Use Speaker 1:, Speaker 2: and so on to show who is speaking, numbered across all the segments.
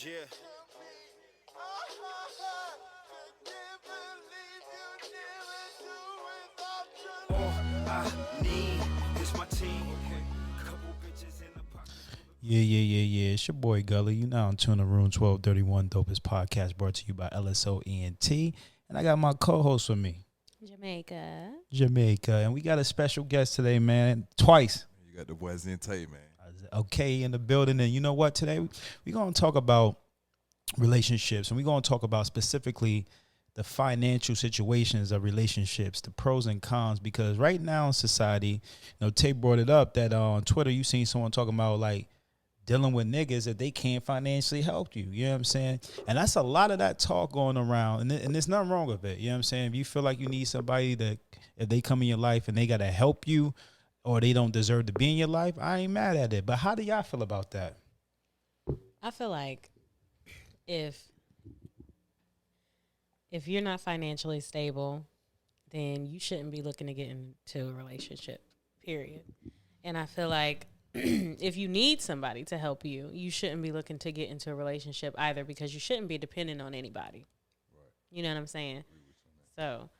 Speaker 1: Yeah. All I need is my team. Couple bitches in the pocket.
Speaker 2: Yeah. It's your boy Gully. You now in tune to Room 1231, Dopest Podcast, brought to you by LSO ENT. And I got my co-host with me, Jamaica. And we got a special guest today, man. Twice.
Speaker 3: You got the boy Zente, man.
Speaker 2: Okay, in the building. And you know what? Today, we're going to talk about relationships. And we're going to talk about specifically the financial situations of relationships, the pros and cons. Because right now in society, Tay brought it up that on Twitter, you seen someone talking about, like, dealing with niggas that they can't financially help you. You know what I'm saying? And that's a lot of that talk going around. And there's nothing wrong with it. You know what I'm saying? If you feel like you need somebody that, if they come in your life and they got to help you or they don't deserve to be in your life, I ain't mad at it. But how do y'all feel about that?
Speaker 4: I feel like if you're not financially stable, then you shouldn't be looking to get into a relationship, period. And I feel like if you need somebody to help you, you shouldn't be looking to get into a relationship either, because you shouldn't be dependent on anybody.
Speaker 3: Right.
Speaker 4: You know what I'm saying? So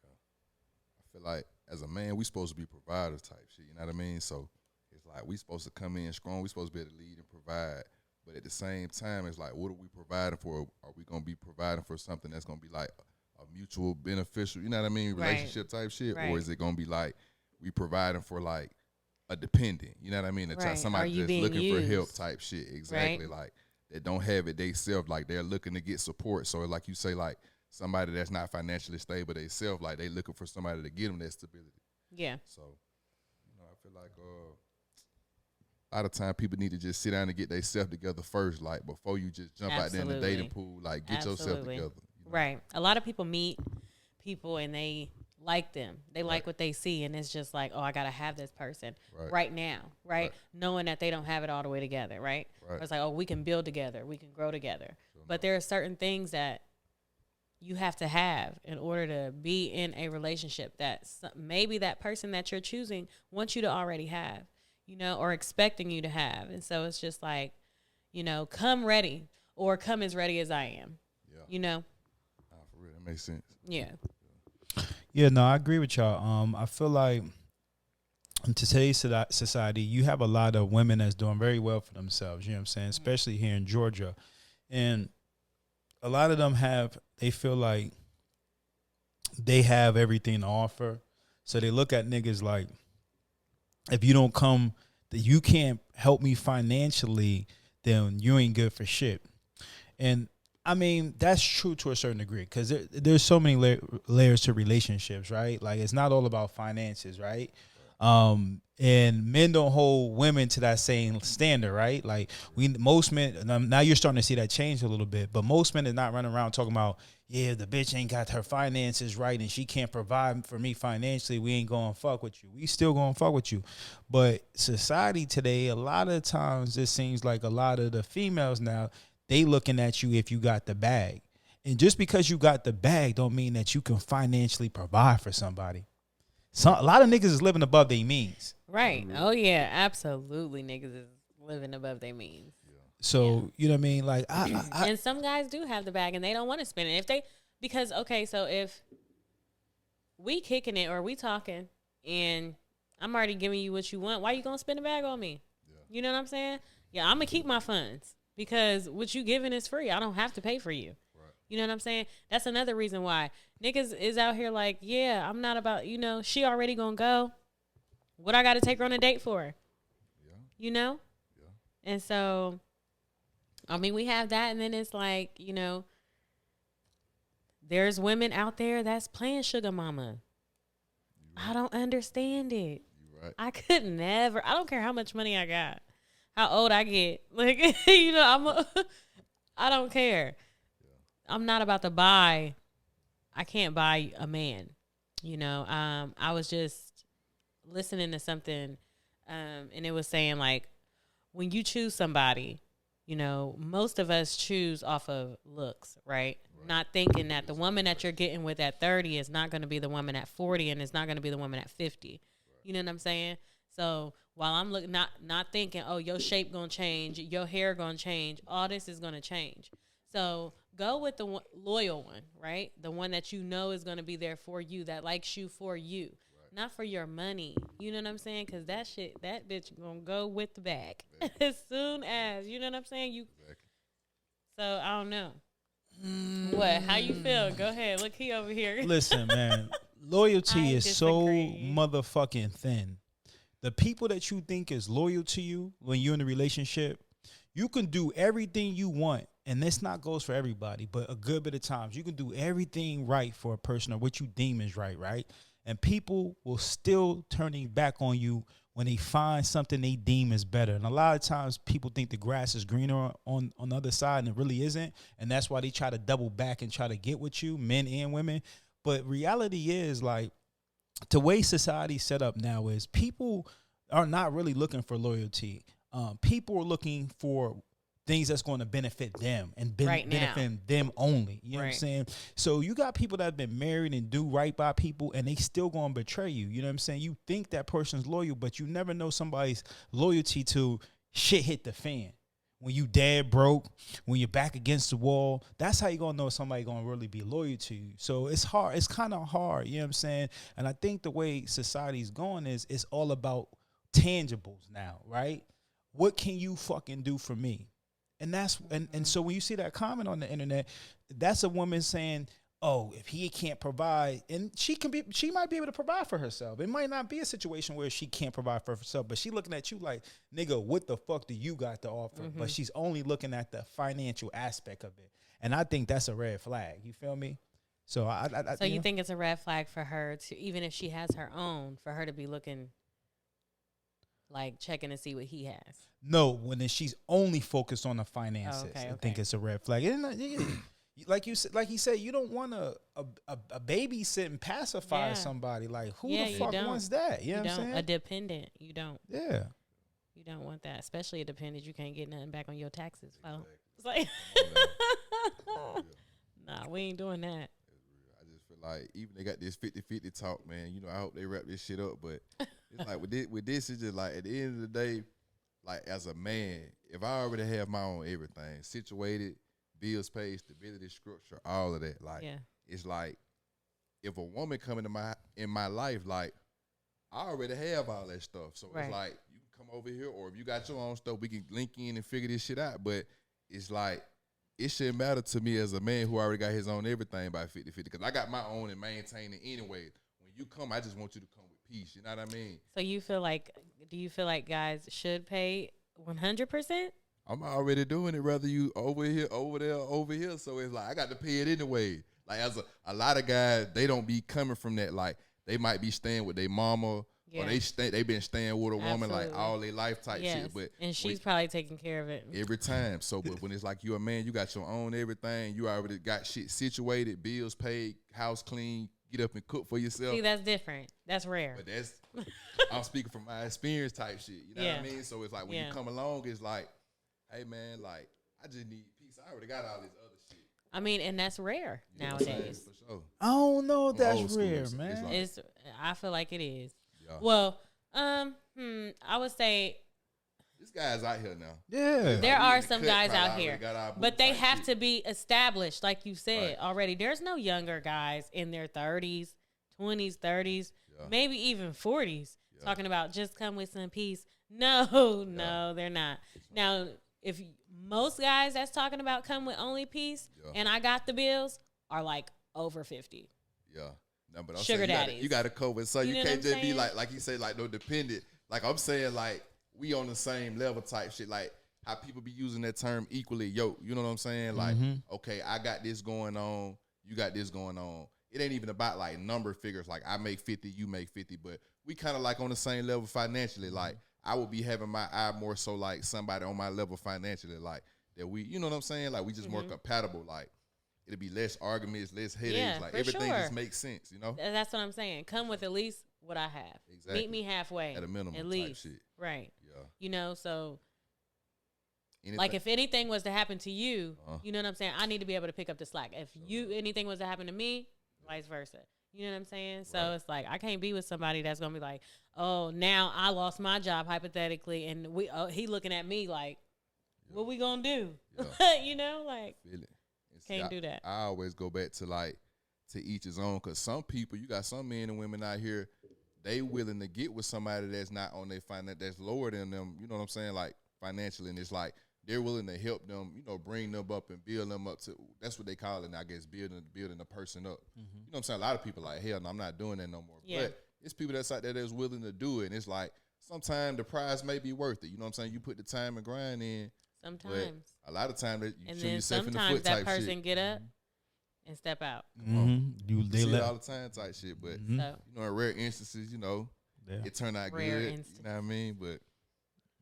Speaker 3: I feel like as a man, we supposed to be providers type shit. You know what I mean? So it's like we supposed to come in strong. We supposed to be able to lead and provide. But at the same time, it's like, what are we providing for? Are we gonna be providing for something that's gonna be like a mutual beneficial? You know what I mean?
Speaker 4: Right.
Speaker 3: Relationship type shit,
Speaker 4: Right.
Speaker 3: or is it gonna be like we providing for like a dependent? You know what I mean?
Speaker 4: Right.
Speaker 3: Somebody
Speaker 4: Are you
Speaker 3: that's
Speaker 4: being
Speaker 3: looking for help
Speaker 4: used?
Speaker 3: type shit. Exactly.
Speaker 4: Right.
Speaker 3: Like they don't have it they self. Like they're looking to get support. So like you say, like somebody that's not financially stable they self, like they looking for somebody to get them that stability.
Speaker 4: yeah,
Speaker 3: So, I feel like a lot of time people need to just sit down and get themselves together first, like before you just jump out there in the
Speaker 4: Absolutely.
Speaker 3: dating pool. Like get yourself
Speaker 4: Absolutely.
Speaker 3: together.
Speaker 4: right. A lot of people meet people and they like them. They like what they see, and it's just like, oh, I gotta have this person right now, right? Knowing that they don't have it all the way together, right?
Speaker 3: Right.
Speaker 4: It's like, oh, we can build together, we can grow together. But there are certain things that you have to have in order to be in a relationship that maybe that person that you're choosing wants you to already have, or expecting you to have. And so it's just like, come ready, or come as ready as I am.
Speaker 3: Nah, for real, that makes sense.
Speaker 4: Yeah.
Speaker 2: Yeah, no, I agree with y'all. I feel like in today's society, you have a lot of women that's doing very well for themselves. You know what I'm saying? Especially here in Georgia. And a lot of them they feel like they have everything to offer. So they look at niggas like, if you don't come, that you can't help me financially, then you ain't good for shit. And I mean, that's true to a certain degree, because there's so many layers to relationships, right? Like, it's not all about finances, right? And men don't hold women to that same standard, right? Like, most men, now you're starting to see that change a little bit, but most men are not running around talking about, yeah, the bitch ain't got her finances right and she can't provide for me financially, we ain't gonna fuck with you. We still gonna fuck with you. But society today, a lot of times, it seems like a lot of the females now, they looking at you if you got the bag. And just because you got the bag don't mean that you can financially provide for somebody. A lot of niggas is living above their means.
Speaker 4: Right. Oh, yeah, absolutely. Niggas is living above their means.
Speaker 2: So, you know what I mean? Like,
Speaker 4: and some guys do have the bag and they don't want to spend it. Because, okay, so if we kicking it or we talking and I'm already giving you what you want, why you going to spend a bag on me? Yeah. You know what I'm saying? Yeah, I'm going to keep my funds because what you giving is free. I don't have to pay for you. Right. You know what I'm saying? That's another reason why niggas is out here like, yeah, I'm not about, she already going to go. What I got to take her on a date for? Yeah. Yeah. And so, I mean, we have that, and then it's like, there's women out there that's playing sugar mama. Right. I don't understand it.
Speaker 3: Right.
Speaker 4: I could never. I don't care how much money I got, how old I get. Like, I don't care. Yeah. I'm not about to buy. I can't buy a man. I was just listening to something, and it was saying, like, when you choose somebody, most of us choose off of looks, right? Not thinking that the woman that you're getting with at 30 is not going to be the woman at 40 and it's not going to be the woman at 50. Right. You know what I'm saying? So while I'm looking, not thinking, oh, your shape gonna change, your hair gonna change, all this is gonna change. So go with the loyal one, right? The one that you know is gonna be there for you, that likes you for you, not for your money. You know what I'm saying? Because that bitch gonna go with the bag as soon as, you know what I'm saying? So I don't know. What? How you feel? Go ahead. Look, he over here.
Speaker 2: Listen, man, loyalty
Speaker 4: I
Speaker 2: is so
Speaker 4: disagree.
Speaker 2: motherfucking thin. The people that you think is loyal to you when you're in a relationship, you can do everything you want, and this not goes for everybody, but a good bit of times you can do everything right for a person or what you deem is right? And people will still turning back on you when they find something they deem is better. And a lot of times people think the grass is greener on the other side, and it really isn't. And that's why they try to double back and try to get with you, men and women. But reality is, like, the way society's set up now is people are not really looking for loyalty. People are looking for things that's going to benefit them and
Speaker 4: Right now.
Speaker 2: benefit them only. You know what I'm
Speaker 4: Right.
Speaker 2: saying? So you got people that have been married and do right by people, and they still going to betray you. You know what I'm saying? You think that person's loyal, but you never know somebody's loyalty to shit hit the fan. When you dead broke, when you're back against the wall, that's how you going to know somebody going to really be loyal to you. So it's hard. It's kind of hard. You know what I'm saying? And I think the way society's going is it's all about tangibles now, right? What can you fucking do for me? And that's and so when you see that comment on the internet, that's a woman saying, "Oh, if he can't provide," and she might be able to provide for herself. It might not be a situation where she can't provide for herself, but she looking at you like, "Nigga, what the fuck do you got to offer?" But she's only looking at the financial aspect of it, and I think that's a red flag. You feel me? So
Speaker 4: So you think it's a red flag for her to, even if she has her own, for her to be looking, like, checking to see what he has?
Speaker 2: No, when she's only focused on the finances,
Speaker 4: okay,
Speaker 2: I think it's a red flag. And like you said, like he said, you don't want a babysit and pacify
Speaker 4: Yeah.
Speaker 2: somebody. Like, who
Speaker 4: Yeah,
Speaker 2: the
Speaker 4: you
Speaker 2: fuck
Speaker 4: don't.
Speaker 2: wants that? You know what I'm
Speaker 4: don't. A
Speaker 2: saying?
Speaker 4: dependent. You don't.
Speaker 2: Yeah.
Speaker 4: You don't want that, especially a dependent. You can't get nothing back on your taxes. So it's like, nah, we ain't doing that.
Speaker 3: I just feel like even they got this 50-50 talk, man. You know, I hope they wrap this shit up. But it's like with this, it's just like at the end of the day, like as a man, if I already have my own everything situated, bills paid, stability, structure, all of that, like
Speaker 4: Yeah.
Speaker 3: it's like if a woman come into my life, like I already have all that stuff. So
Speaker 4: Right.
Speaker 3: it's like you can come over here, or if you got your own stuff, we can link in and figure this shit out. But it's like it shouldn't matter to me as a man who already got his own everything by 50-50, because I got my own and maintain it anyway. When you come, I just want you to come with peace. You know what I mean?
Speaker 4: So do you feel like guys should pay 100%?
Speaker 3: I'm already doing it, whether you over here, over there, over here. So it's like I got to pay it anyway. Like as a lot of guys, they don't be coming from that. Like they might be staying with their mama,
Speaker 4: Yeah.
Speaker 3: or they been staying with a woman like
Speaker 4: Absolutely.
Speaker 3: all their life type
Speaker 4: Yes.
Speaker 3: shit. But
Speaker 4: And she's probably taking care of it.
Speaker 3: every time. So, but when it's like you a man, you got your own everything. You already got shit situated, bills paid, house clean, get up and cook for yourself.
Speaker 4: See, that's different. That's rare.
Speaker 3: But that's I'm speaking from my experience type shit. You know
Speaker 4: Yeah.
Speaker 3: what I mean? So it's like when
Speaker 4: Yeah.
Speaker 3: you come along, it's like, hey man, like I just need peace. I already got all this other shit.
Speaker 4: I mean, and that's rare
Speaker 3: You know what I'm saying?
Speaker 4: nowadays.
Speaker 3: For sure.
Speaker 2: I don't know if
Speaker 3: I'm
Speaker 2: that's
Speaker 3: old school,
Speaker 2: rare,
Speaker 3: so it's
Speaker 2: man.
Speaker 3: like-
Speaker 4: It's. I feel like it is.
Speaker 3: Yeah.
Speaker 4: Well, I would say
Speaker 3: This guy's out here now.
Speaker 2: Yeah.
Speaker 4: there
Speaker 3: we
Speaker 4: are
Speaker 3: in the
Speaker 4: some
Speaker 3: cut,
Speaker 4: guys
Speaker 3: probably
Speaker 4: out
Speaker 3: already
Speaker 4: here,
Speaker 3: got our
Speaker 4: but
Speaker 3: boo
Speaker 4: they
Speaker 3: type
Speaker 4: have
Speaker 3: shit.
Speaker 4: to be established, like you said
Speaker 3: Right.
Speaker 4: already. There's no younger guys in their 30s, 20s, 30s,
Speaker 3: Yeah.
Speaker 4: maybe even 40s
Speaker 3: Yeah.
Speaker 4: talking about just come with some peace. No, they're not. Now, if most guys that's talking about come with only peace
Speaker 3: Yeah.
Speaker 4: and I got the bills are like over 50.
Speaker 3: Yeah. No, but I'm
Speaker 4: Sugar
Speaker 3: saying
Speaker 4: daddies.
Speaker 3: you got to cover. So
Speaker 4: You
Speaker 3: you,
Speaker 4: know what
Speaker 3: can't
Speaker 4: I'm
Speaker 3: just be
Speaker 4: saying?
Speaker 3: like you say, like no dependent. Like I'm saying, like we on the same level type shit. Like how people be using that term equally yoked. You know what I'm saying? Like, okay, I got this going on. You got this going on. It ain't even about like number figures. Like I make 50, you make 50, but we kind of like on the same level financially. Like I would be having my eye more so like somebody on my level financially. Like that we, you know what I'm saying? Like we just more compatible. Like it'll be less arguments, less headaches.
Speaker 4: Yeah,
Speaker 3: like
Speaker 4: for
Speaker 3: everything
Speaker 4: sure.
Speaker 3: just makes sense. You know?
Speaker 4: That's what I'm saying. Come with at least what I have.
Speaker 3: Exactly.
Speaker 4: Meet me halfway.
Speaker 3: At a minimum
Speaker 4: At
Speaker 3: type
Speaker 4: least.
Speaker 3: shit.
Speaker 4: Right.
Speaker 3: Yeah.
Speaker 4: You know, so
Speaker 3: Anything.
Speaker 4: like if anything was to happen to you,
Speaker 3: Uh-huh.
Speaker 4: you know what I'm saying? I need to be able to pick up the slack. If anything was to happen to me, vice versa. You know what I'm saying? So
Speaker 3: Right.
Speaker 4: it's like I can't be with somebody that's gonna be like, oh, now I lost my job hypothetically, and he looking at me like, what we gonna do?
Speaker 3: Yeah.
Speaker 4: You know, like
Speaker 3: Feel it. And
Speaker 4: can't do that.
Speaker 3: I always go back to like to each his own, because some people, you got some men and women out here, they willing to get with somebody that's not on their finance, that's lower than them. You know what I'm saying? Like financially, and it's like they're willing to help them, you know, bring them up and build them up to. That's what they call it, I guess, building a person up. You know what I'm saying? A lot of people like, hell no, I'm not doing that no more.
Speaker 4: Yeah.
Speaker 3: But it's people that's out there that's willing to do it, and it's like sometimes the prize may be worth it. You know what I'm saying? You put the time and grind in.
Speaker 4: sometimes,
Speaker 3: But a lot of times you
Speaker 4: and
Speaker 3: shoot
Speaker 4: then
Speaker 3: yourself in the
Speaker 4: sometimes
Speaker 3: foot
Speaker 4: that
Speaker 3: type
Speaker 4: person
Speaker 3: shit.
Speaker 4: get up and step out.
Speaker 2: You
Speaker 3: They
Speaker 2: they
Speaker 3: see it all
Speaker 2: let
Speaker 3: the time type shit. But
Speaker 2: Mhm.
Speaker 4: So
Speaker 3: you know, in rare instances, you know,
Speaker 2: yeah.
Speaker 3: it turned out
Speaker 4: Rare
Speaker 3: good.
Speaker 4: instance.
Speaker 3: You know what I mean? But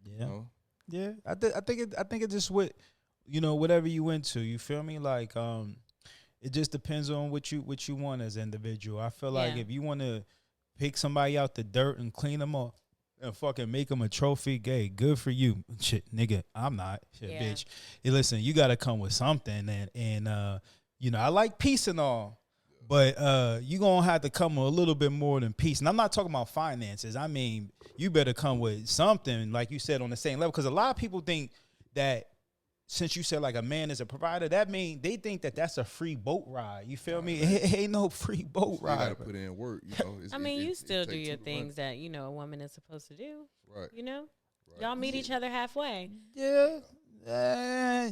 Speaker 2: Yeah.
Speaker 3: you know,
Speaker 2: Yeah, I think it just what, you know, whatever you into, you feel me? Like it just depends on what you want as an individual. I feel like
Speaker 4: Yeah.
Speaker 2: if you want to pick somebody out the dirt and clean them up and fucking make them a trophy, gay, good for you. Shit, nigga, I'm not. Shit,
Speaker 4: Yeah.
Speaker 2: bitch. Hey, listen, you got to come with something, and you know, I like peace and all. But you gonna have to come with a little bit more than peace. And I'm not talking about finances. I mean, you better come with something, like you said, on the same level. Because a lot of people think that since you said like a man is a provider, that mean they think that that's a free boat ride. You feel me? It ain't no free boat
Speaker 3: you got
Speaker 2: ride.
Speaker 3: to
Speaker 2: bro.
Speaker 3: put in work. You know,
Speaker 4: I mean, you still do
Speaker 3: take
Speaker 4: your
Speaker 3: two to run.
Speaker 4: things that, you know, a woman is supposed to do.
Speaker 3: Right.
Speaker 4: You know,
Speaker 3: Right.
Speaker 4: y'all meet each other halfway.
Speaker 2: Yeah.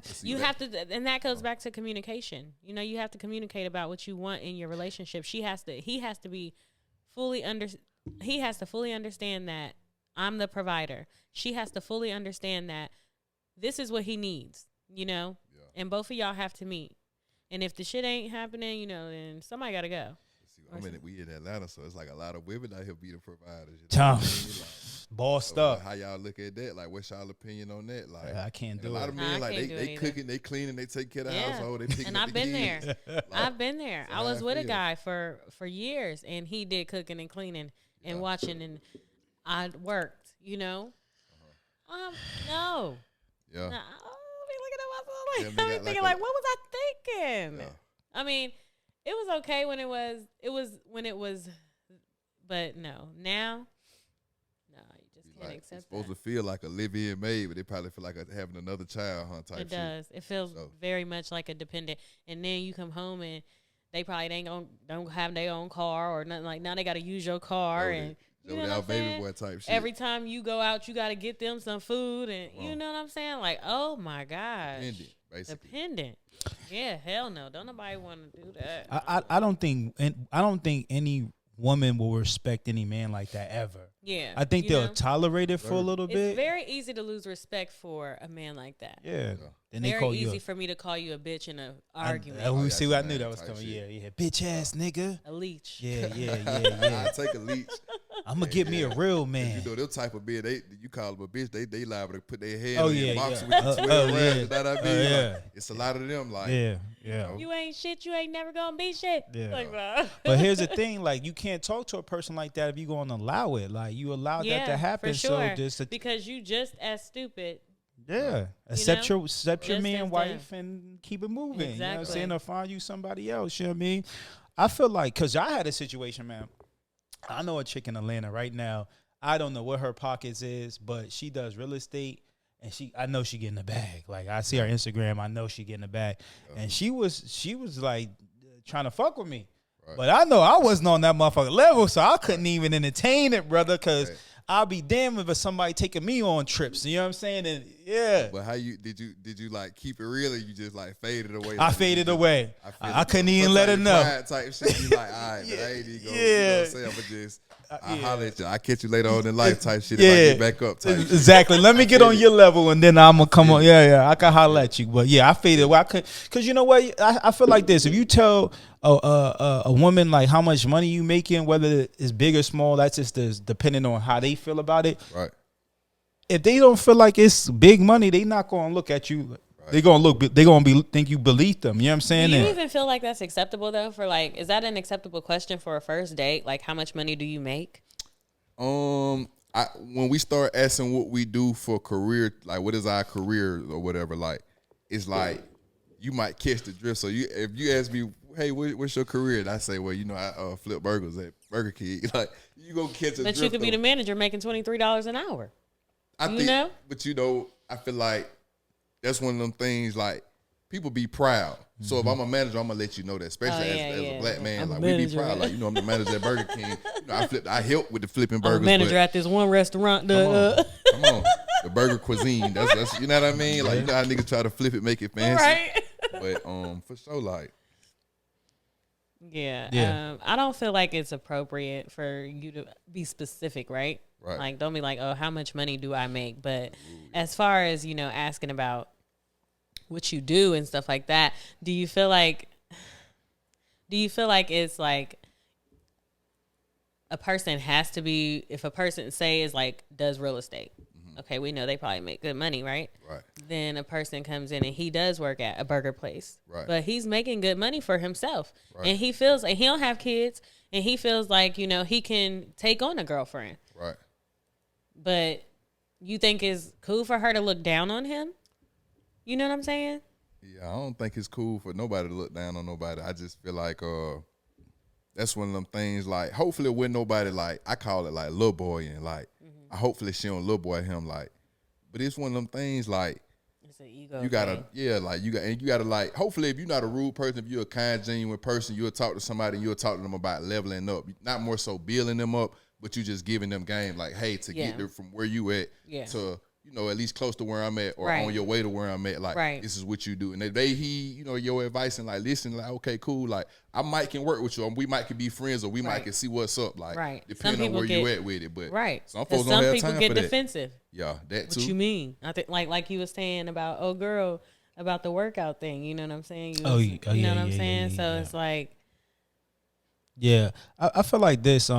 Speaker 3: See,
Speaker 4: You
Speaker 3: that-
Speaker 4: have to, and that goes back to communication. You know, you have to communicate about what you want in your relationship. He has to be fully he has to fully understand that I'm the provider. She has to fully understand that this is what he needs, you know?
Speaker 3: Yeah.
Speaker 4: And both of y'all have to meet. And if the shit ain't happening, you know, then somebody got to go.
Speaker 3: See, we in Atlanta, so it's like a lot of women out here be the providers. You know
Speaker 2: Tom,
Speaker 3: what I mean? Like,
Speaker 2: bossed
Speaker 3: so,
Speaker 2: up.
Speaker 3: how y'all look at that? Like, what's y'all opinion on that? Like,
Speaker 2: I can't
Speaker 3: and a
Speaker 2: do
Speaker 3: lot
Speaker 2: it.
Speaker 3: of
Speaker 4: Nah, I
Speaker 3: men, like,
Speaker 4: can't do it
Speaker 3: they
Speaker 4: either.
Speaker 3: cooking, they cleaning, they take care of the
Speaker 4: Yeah.
Speaker 3: household, they picking
Speaker 4: And
Speaker 3: up
Speaker 4: I've
Speaker 3: the
Speaker 4: been
Speaker 3: kids.
Speaker 4: there.
Speaker 3: Like,
Speaker 4: I've been there.
Speaker 3: so
Speaker 4: I
Speaker 3: how
Speaker 4: was
Speaker 3: I
Speaker 4: with a
Speaker 3: feel.
Speaker 4: guy for years, and he did cooking and cleaning and watching, and I worked. You know, no.
Speaker 3: Yeah.
Speaker 4: Nah, I'll be looking at myself
Speaker 3: Yeah,
Speaker 4: like,
Speaker 3: they
Speaker 4: I be
Speaker 3: got
Speaker 4: thinking
Speaker 3: like
Speaker 4: like, what was I thinking?
Speaker 3: Yeah.
Speaker 4: I mean, it was okay when it was, but no, now, no, you just
Speaker 3: Be
Speaker 4: can't
Speaker 3: like, it's
Speaker 4: accept
Speaker 3: supposed
Speaker 4: that.
Speaker 3: to feel like a live-in maid, but they probably feel like having another child, huh? Type
Speaker 4: It
Speaker 3: shit.
Speaker 4: does. It feels
Speaker 3: So-
Speaker 4: very much like a dependent. And then you come home and they probably don't have their own car or nothing. Like now they got to use your car, and you know what I'm
Speaker 3: baby
Speaker 4: saying?
Speaker 3: boy type shit.
Speaker 4: Every time you go out, you got to get them some food, and you know what I'm saying? Like, oh my gosh,
Speaker 3: Dependent, basically.
Speaker 4: dependent. Yeah, hell no. Don't nobody want to do that.
Speaker 2: I don't think any woman will respect any man like that ever.
Speaker 4: Yeah,
Speaker 2: I think
Speaker 4: you
Speaker 2: they'll
Speaker 4: know?
Speaker 2: tolerate it for a
Speaker 3: Very.
Speaker 2: little
Speaker 4: It's
Speaker 2: bit.
Speaker 4: very easy to lose respect for a man like that.
Speaker 2: Yeah. Then they
Speaker 4: Very
Speaker 2: call you.
Speaker 4: easy for me to call you a bitch in an argument.
Speaker 2: I
Speaker 3: Oh, yeah,
Speaker 2: see, I
Speaker 3: some
Speaker 2: knew that
Speaker 3: man
Speaker 2: was
Speaker 3: type
Speaker 2: coming.
Speaker 3: shit.
Speaker 2: Yeah, bitch ass nigga.
Speaker 4: A leech.
Speaker 2: Yeah.
Speaker 3: I take a leech.
Speaker 2: I'm gonna get me a real man.
Speaker 3: You know, them type of bitch, you call them a bitch, they liable to put their head
Speaker 2: Oh,
Speaker 3: on
Speaker 2: yeah,
Speaker 3: your box
Speaker 2: yeah.
Speaker 3: with the 12 rounds.
Speaker 2: yeah.
Speaker 3: You know what I mean?
Speaker 2: Yeah.
Speaker 3: Like, it's a lot of them. Like,
Speaker 2: Yeah.
Speaker 4: You ain't shit. You ain't never gonna be shit.
Speaker 2: Yeah.
Speaker 4: Like that.
Speaker 2: But here's the thing: like, you can't talk to a person like that if you gonna allow it. Like, you allow that to happen.
Speaker 4: For sure.
Speaker 2: So just
Speaker 4: because you just as stupid.
Speaker 2: accept
Speaker 4: know?
Speaker 2: your
Speaker 4: Just
Speaker 2: man,
Speaker 4: as
Speaker 2: wife, and keep it moving. You know what I'm
Speaker 4: Exactly.
Speaker 2: saying? Or find you somebody else. You know what I mean? I feel like because I had a situation, man. I know a chick in Atlanta right now. I don't know what her pockets is, but she does real estate, and I know she getting the bag. Like I see her Instagram, I know she getting the bag, and she was like trying to fuck with me, but I know I wasn't on that motherfucker level, so I couldn't even entertain it, brother, because.
Speaker 3: Right.
Speaker 2: I'll be damned if it's somebody taking me on trips. You know what I'm saying? And yeah,
Speaker 3: but how did you like keep it real, or you just like faded away?
Speaker 2: I
Speaker 3: Like,
Speaker 2: faded
Speaker 3: you just-
Speaker 2: away.
Speaker 3: feel
Speaker 2: I
Speaker 3: it,
Speaker 2: couldn't
Speaker 3: though.
Speaker 2: even let her
Speaker 3: Sometimes
Speaker 2: know.
Speaker 3: your pride type shit, you like, all right, but I ain't even gonna, you know
Speaker 2: Yeah.
Speaker 3: what I'm saying? But just, I
Speaker 2: yeah.
Speaker 3: holler at you. I catch you later on in life type shit.
Speaker 2: Yeah.
Speaker 3: If I get back up type shit.
Speaker 2: Exactly. Let me get on your level, and then I'm gonna come on. Yeah. I can holler at you, but yeah, I faded away. I could, cause you know what? I feel like this. If you tell a woman like how much money you making, whether it's big or small, that's just depending on how they feel about it.
Speaker 3: Right.
Speaker 2: If they don't feel like it's big money, they not gonna look at you. They gonna think you beneath them. You know what I'm saying?
Speaker 4: Do you
Speaker 2: And-
Speaker 4: even feel like that's acceptable though? For like, is that an acceptable question for a first date? Like, how much money do you make?
Speaker 3: When we start asking what we do for career, like what is our career or whatever, like it's like you might catch the drift. So if you ask me, hey, what's your career? And I say, well, you know, I flip burgers at Burger King. Like you gonna catch a
Speaker 4: But
Speaker 3: drift
Speaker 4: you could be
Speaker 3: of-
Speaker 4: the manager making $23 an hour.
Speaker 3: I
Speaker 4: you
Speaker 3: think,
Speaker 4: know?
Speaker 3: but I feel like that's one of them things. Like people be proud. So if I'm a manager, I'm gonna let you know that, especially as a black man.
Speaker 4: I'm a
Speaker 3: Like we be
Speaker 4: manager.
Speaker 3: proud. Like I'm the manager at Burger King. I help with the flipping burgers.
Speaker 4: I'm a manager
Speaker 3: but
Speaker 4: at this one restaurant.
Speaker 3: come on, the burger cuisine. That's you know what I mean. Like you know how niggas try to flip it, make it fancy.
Speaker 4: Right.
Speaker 3: But for sure, like
Speaker 4: Yeah. I don't feel like it's appropriate for you to be specific, right?
Speaker 3: Right.
Speaker 4: Like, don't be like, oh, how much money do I make? But as far as, asking about what you do and stuff like that, do you feel like it's like a person has to be, if a person say is like, does real estate, okay, we know they probably make good money, right?
Speaker 3: right,
Speaker 4: Then a person comes in and he does work at a burger place,
Speaker 3: Right.
Speaker 4: but he's making good money for himself,
Speaker 3: Right.
Speaker 4: and he feels like he don't have kids, and he feels like he can take on a girlfriend.
Speaker 3: right.
Speaker 4: But you think it's cool for her to look down on him? You know what I'm saying?
Speaker 3: Yeah, I don't think it's cool for nobody to look down on nobody. I just feel like that's one of them things. Like, hopefully, with nobody, like I call it like little boy, and like hopefully she don't little boy him like. But it's one of them things like
Speaker 4: It's an ego.
Speaker 3: you gotta,
Speaker 4: thing.
Speaker 3: you gotta like. Hopefully, if you're not a rude person, if you're a kind, genuine person, you'll talk to somebody and you'll talk to them about leveling up, not more so building them up, but you just giving them game like, hey, to
Speaker 4: Yeah.
Speaker 3: get there from where you at
Speaker 4: Yeah.
Speaker 3: to at least close to where I'm at or
Speaker 4: Right.
Speaker 3: on your way to where I'm at. Like,
Speaker 4: Right.
Speaker 3: this is what you do. And if they heed, your advice and like listen, like, okay, cool. Like, I might can work with you. We might can be friends or we might
Speaker 4: Right.
Speaker 3: can see what's up. Like,
Speaker 4: Right.
Speaker 3: depending
Speaker 4: Some
Speaker 3: on where
Speaker 4: people
Speaker 3: you
Speaker 4: get-
Speaker 3: at with it. But
Speaker 4: Right.
Speaker 3: some
Speaker 4: 'Cause
Speaker 3: folks don't have
Speaker 4: people
Speaker 3: time
Speaker 4: get
Speaker 3: for that.
Speaker 4: defensive.
Speaker 3: Yeah, that
Speaker 4: What
Speaker 3: too.
Speaker 4: you mean? I think like you was saying about girl about the workout thing. You know what I'm saying? You
Speaker 2: Oh,
Speaker 4: was-
Speaker 2: yeah,
Speaker 4: you know
Speaker 2: yeah,
Speaker 4: what I'm
Speaker 2: yeah,
Speaker 4: saying?
Speaker 2: yeah,
Speaker 4: So
Speaker 2: yeah.
Speaker 4: it's like,
Speaker 2: Yeah, I feel like this.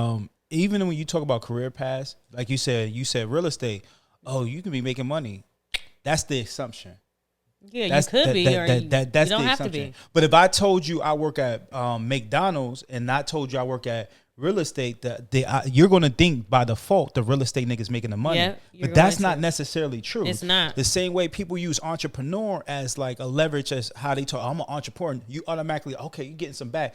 Speaker 2: Even when you talk about career paths, like you said real estate. Oh, you can be making money. That's the assumption.
Speaker 4: yeah,
Speaker 2: That's,
Speaker 4: you could be, or you
Speaker 2: that's
Speaker 4: don't
Speaker 2: the
Speaker 4: have to
Speaker 2: assumption.
Speaker 4: be.
Speaker 2: But if I told you I work at McDonald's and not told you I work at real estate, you're going to think by default the real estate nigga's making the money.
Speaker 4: Yeah, you're
Speaker 2: but that's
Speaker 4: going
Speaker 2: not
Speaker 4: to.
Speaker 2: necessarily true.
Speaker 4: It's not.
Speaker 2: The same way people use entrepreneur as like a leverage as how they talk. I'm an entrepreneur. You automatically, okay, you're getting some back.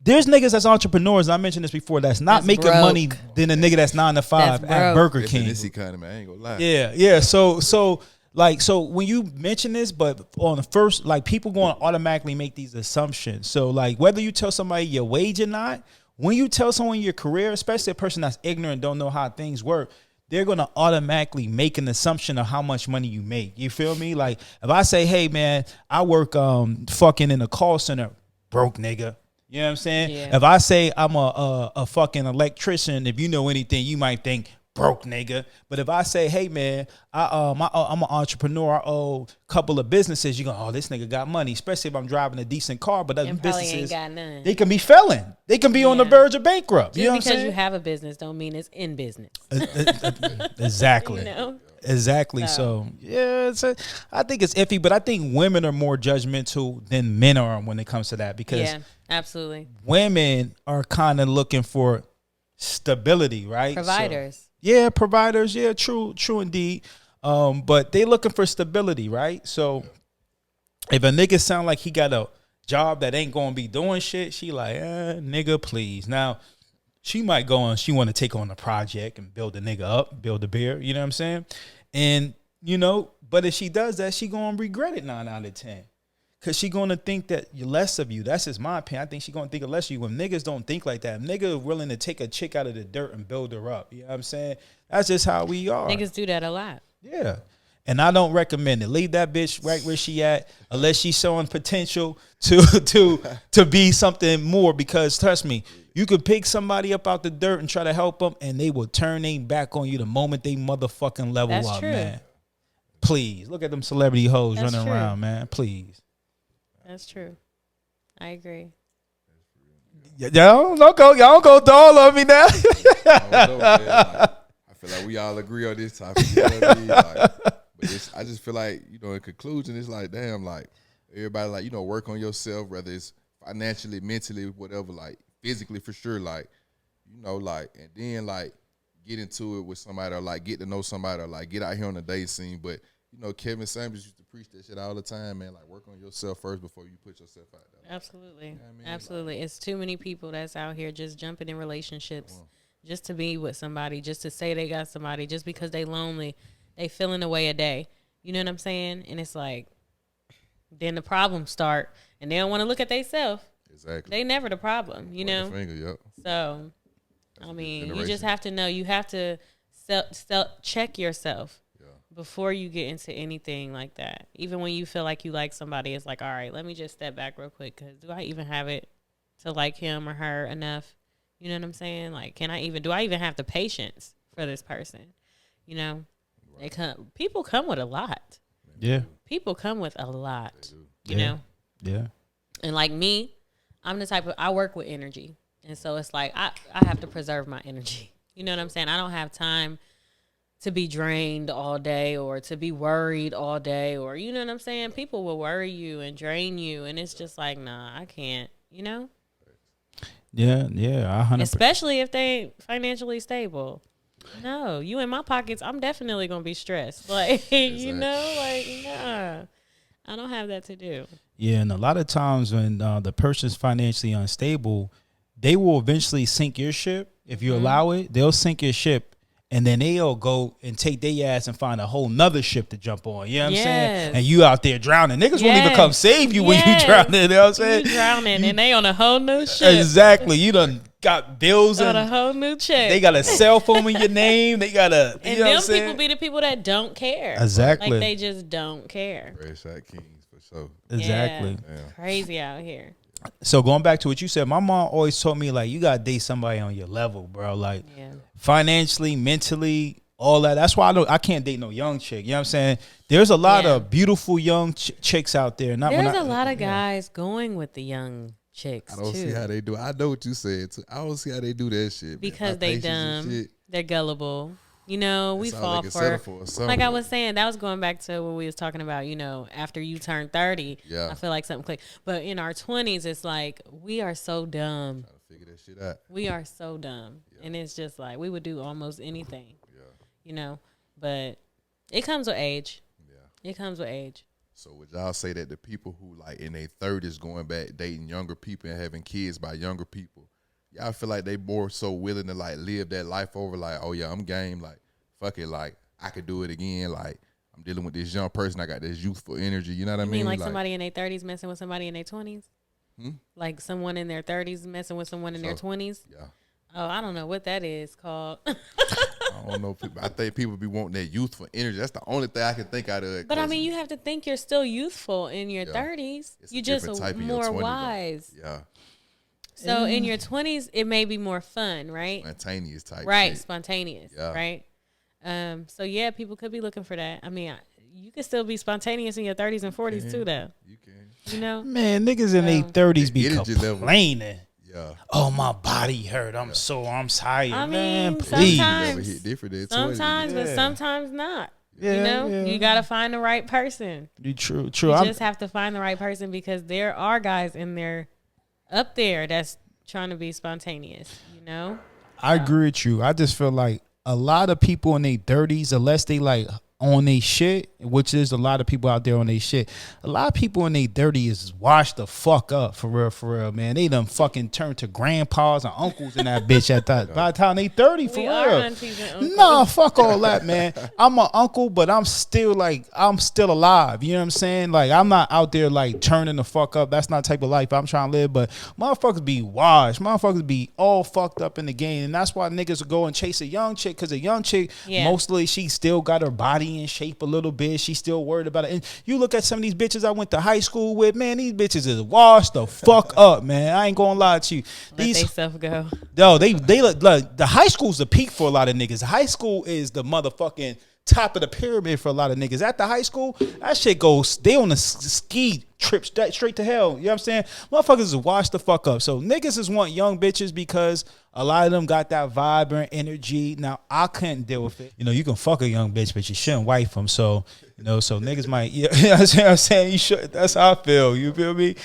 Speaker 2: There's niggas that's entrepreneurs, and I mentioned this before, that's not
Speaker 4: That's
Speaker 2: making
Speaker 4: broke.
Speaker 2: money than a nigga that's 9 to 5
Speaker 4: That's
Speaker 2: at
Speaker 4: broke.
Speaker 2: Burger
Speaker 3: It's in
Speaker 2: King.
Speaker 3: this economy, I ain't gonna lie.
Speaker 2: Yeah. So when you mention this, but on the first, like people going to automatically make these assumptions. So like whether you tell somebody your wage or not, when you tell someone your career, especially a person that's ignorant, don't know how things work, they're going to automatically make an assumption of how much money you make. You feel me? Like if I say, hey man, I work fucking in a call center, broke nigga. You know what I'm saying?
Speaker 4: Yeah.
Speaker 2: If I say I'm a fucking electrician, if you know anything, you might think broke nigga. But if I say, hey man, I'm an entrepreneur, I owe a couple of businesses, you go, oh, this nigga got money. Especially if I'm driving a decent car. But other
Speaker 4: And probably
Speaker 2: businesses,
Speaker 4: ain't got none.
Speaker 2: they can be failing. They can be on the
Speaker 4: Yeah.
Speaker 2: verge of bankrupt.
Speaker 4: Just
Speaker 2: You know what I'm
Speaker 4: because
Speaker 2: saying?
Speaker 4: you have a business don't mean it's in business.
Speaker 2: Exactly.
Speaker 4: You know?
Speaker 2: Exactly. So yeah, I think it's iffy, but I think women are more judgmental than men are when it comes to that because
Speaker 4: Yeah, absolutely.
Speaker 2: women are kind of looking for stability, right? So-
Speaker 4: Providers.
Speaker 2: yeah, providers. Yeah, true indeed. But they looking for stability, right? So if a nigga sound like he got a job that ain't gonna be doing shit, she like, nigga, please. Now, she might go on, she want to take on a project and build a nigga up, build a beer, you know what I'm saying? And, but if she does that, she gonna regret it 9 out of 10. Cause she gonna think that you're less of you. That's just my opinion. I think she gonna think of less of you. When niggas don't think like that, nigga willing to take a chick out of the dirt and build her up. You know what I'm saying? That's just how we are.
Speaker 4: Niggas do that a lot.
Speaker 2: Yeah. And I don't recommend it. Leave that bitch right where she at, unless she's showing potential to be something more. Because trust me, you could pick somebody up out the dirt and try to help them, and they will turn their back on you the moment they motherfucking level
Speaker 4: That's
Speaker 2: up,
Speaker 4: true.
Speaker 2: man. Please look at them celebrity hoes
Speaker 4: That's
Speaker 2: running
Speaker 4: true.
Speaker 2: around, man. Please.
Speaker 4: That's true. I agree.
Speaker 2: Y'all don't go doll on me now.
Speaker 3: I don't know, man. Like, I feel like we all agree on this topic. You know what I mean? Like, but I just feel like, in conclusion, it's like, damn, like, everybody, like, work on yourself, whether it's financially, mentally, whatever, like, physically for sure, like, like, and then, like, get into it with somebody or, like, get to know somebody or, like, get out here on the date scene. But, you know, Kevin Samuels used to preach that shit all the time, man. Like, work on yourself first before you put yourself out there.
Speaker 4: Absolutely.
Speaker 3: You know what I mean?
Speaker 4: Absolutely. It's too many people that's out here just jumping in relationships just to be with somebody, just to say they got somebody, just because they lonely, they feeling away a day. You know what I'm saying? And it's like, then the problems start, and they don't want to look at themselves.
Speaker 3: Exactly.
Speaker 4: They never the problem, you know?
Speaker 3: Finger, yep.
Speaker 4: So,
Speaker 3: That's
Speaker 4: I
Speaker 3: a
Speaker 4: mean,
Speaker 3: good
Speaker 4: you just
Speaker 3: generation.
Speaker 4: have to know, you have to check yourself
Speaker 3: Yeah.
Speaker 4: before you get into anything like that. Even when you feel like you like somebody, it's like, all right, let me just step back real quick, because do I even have it to like him or her enough? You know what I'm saying? Like, do I even have the patience for this person? You know, people come with a lot.
Speaker 2: Yeah.
Speaker 4: People come with a lot, you
Speaker 2: Yeah.
Speaker 4: know?
Speaker 2: Yeah.
Speaker 4: And like me, I'm the type of, I work with energy. And so it's like, I have to preserve my energy. You know what I'm saying? I don't have time to be drained all day or to be worried all day, or, you know what I'm saying? People will worry you and drain you. And it's just like, nah, I can't, you know?
Speaker 2: Yeah. Yeah. 100%.
Speaker 4: Especially if they ain't financially stable. No, you in my pockets, I'm definitely going to be stressed. Like, you know, like, nah, I don't have that to do.
Speaker 2: Yeah, and a lot of times when the person's financially unstable, they will eventually sink your ship. If you allow it, they'll sink your ship, and then they'll go and take their ass and find a whole nother ship to jump on. You know what I'm saying?
Speaker 4: Yes.
Speaker 2: And you out there drowning. Niggas won't even come save you when you
Speaker 4: Yes.
Speaker 2: drowning. You know what I'm saying?
Speaker 4: You drowning and they on a whole new ship.
Speaker 2: Exactly. You done got bills
Speaker 4: On a
Speaker 2: and
Speaker 4: whole new check.
Speaker 2: they got a cell phone in your name. They got a,
Speaker 4: and
Speaker 2: you know what
Speaker 4: them
Speaker 2: I'm saying?
Speaker 4: people be the people that don't care.
Speaker 2: Exactly.
Speaker 4: Like, they just don't care.
Speaker 3: Red Shot Kings for sure.
Speaker 2: Exactly.
Speaker 4: Yeah. Crazy out here.
Speaker 2: So going back to what you said, my mom always told me, like, you gotta date somebody on your level, bro. Like,
Speaker 4: Yeah.
Speaker 2: financially, mentally, all that. That's why I can't date no young chick. You know what I'm saying? There's a lot of beautiful young chicks out there.
Speaker 4: There's a lot of guys going with the young chicks
Speaker 3: I don't
Speaker 4: too.
Speaker 3: see how they do. I know what you said too. I don't see how they do that shit.
Speaker 4: Because
Speaker 3: man.
Speaker 4: they
Speaker 3: Patience and
Speaker 4: dumb.
Speaker 3: shit,
Speaker 4: They're gullible. You know, we
Speaker 3: that's all
Speaker 4: fall
Speaker 3: they can settle
Speaker 4: for.
Speaker 3: or something.
Speaker 4: Like I was saying, that was going back to what we was talking about, you know, after you turn 30,
Speaker 3: Yeah.
Speaker 4: I feel like something clicked. But in our 20s, it's like, we are so dumb.
Speaker 3: Trying to figure that shit out.
Speaker 4: We are so dumb. And it's just like, we would do almost anything,
Speaker 3: Yeah.
Speaker 4: you know. But it comes with age.
Speaker 3: Yeah.
Speaker 4: It comes with age.
Speaker 3: So would y'all say that the people who like in their 30s going back dating younger people and having kids by younger people, y'all feel like they more so willing to like live that life over, like, oh yeah, I'm game, like fuck it, like I could do it again, like I'm dealing with this young person, I got this youthful energy, you know what I
Speaker 4: You
Speaker 3: mean?
Speaker 4: mean like somebody in their 30s messing with somebody in their 20s? Like someone in their 30s messing with someone in their 20s?
Speaker 3: Yeah.
Speaker 4: Oh, I don't know what that is called.
Speaker 3: I don't know. I think people be wanting that youthful energy. That's the only thing I can think out of it.
Speaker 4: But I mean, you have to think you're still youthful in your
Speaker 3: Yeah.
Speaker 4: 30s.
Speaker 3: It's a
Speaker 4: You just
Speaker 3: different type in your
Speaker 4: more
Speaker 3: 20s, though.
Speaker 4: wise.
Speaker 3: Yeah.
Speaker 4: So in your 20s, it may be more fun, right?
Speaker 3: Spontaneous type
Speaker 4: Right,
Speaker 3: shit.
Speaker 4: spontaneous,
Speaker 3: Yeah.
Speaker 4: right? So yeah, people could be looking for that. I mean, you could still be spontaneous in your 30s and 40s too, though.
Speaker 3: You can.
Speaker 4: You know?
Speaker 2: Man, niggas in their 30s be
Speaker 3: Energy level.
Speaker 2: complaining.
Speaker 3: Yeah.
Speaker 2: Oh, my body hurt. I'm tired.
Speaker 4: I
Speaker 2: Man,
Speaker 4: mean,
Speaker 2: please.
Speaker 3: Never
Speaker 4: sometimes,
Speaker 3: hit different than 20.
Speaker 4: sometimes, but
Speaker 2: Yeah.
Speaker 4: sometimes not.
Speaker 2: Yeah,
Speaker 4: You know,
Speaker 2: yeah.
Speaker 4: you gotta find the right person.
Speaker 2: True.
Speaker 4: You
Speaker 2: I'm,
Speaker 4: just have to find the right person, because there are guys in there, up there, that's trying to be spontaneous. You know,
Speaker 2: I agree with you. I just feel like a lot of people in their 30s, unless they like on their shit, which is a lot of people out there on their shit. A lot of people in their 30s is washed the fuck up, for real, man. They done fucking turned to grandpas and uncles in that bitch at that by the time they 30, for
Speaker 4: we
Speaker 2: real.
Speaker 4: are aunties and uncles.
Speaker 2: Nah, fuck all that, man. I'm an uncle, but I'm still alive. You know what I'm saying? Like, I'm not out there like turning the fuck up. That's not the type of life I'm trying to live. But motherfuckers be washed. Motherfuckers be all fucked up in the game. And that's why niggas will go and chase a young chick, because a young chick,
Speaker 4: Yeah.
Speaker 2: mostly she still got her body in shape a little bit. She still worried about it. And you look at some of these bitches I went to high school with, man, these bitches is washed the fuck up, man. I ain't gonna lie to you.
Speaker 4: Let
Speaker 2: These
Speaker 4: they self go.
Speaker 2: no, they look like the high school's the peak for a lot of niggas. High school is the motherfucking top of the pyramid for a lot of niggas. At the high school, that shit goes, they on a ski trip straight to hell. You know what I'm saying? Motherfuckers is washed the fuck up. So niggas just want young bitches because a lot of them got that vibrant energy. Now, I couldn't deal with it. You know, you can fuck a young bitch, but you shouldn't wife them. So, you know, so niggas might, you know what I'm saying? You should, that's how I feel. You feel me?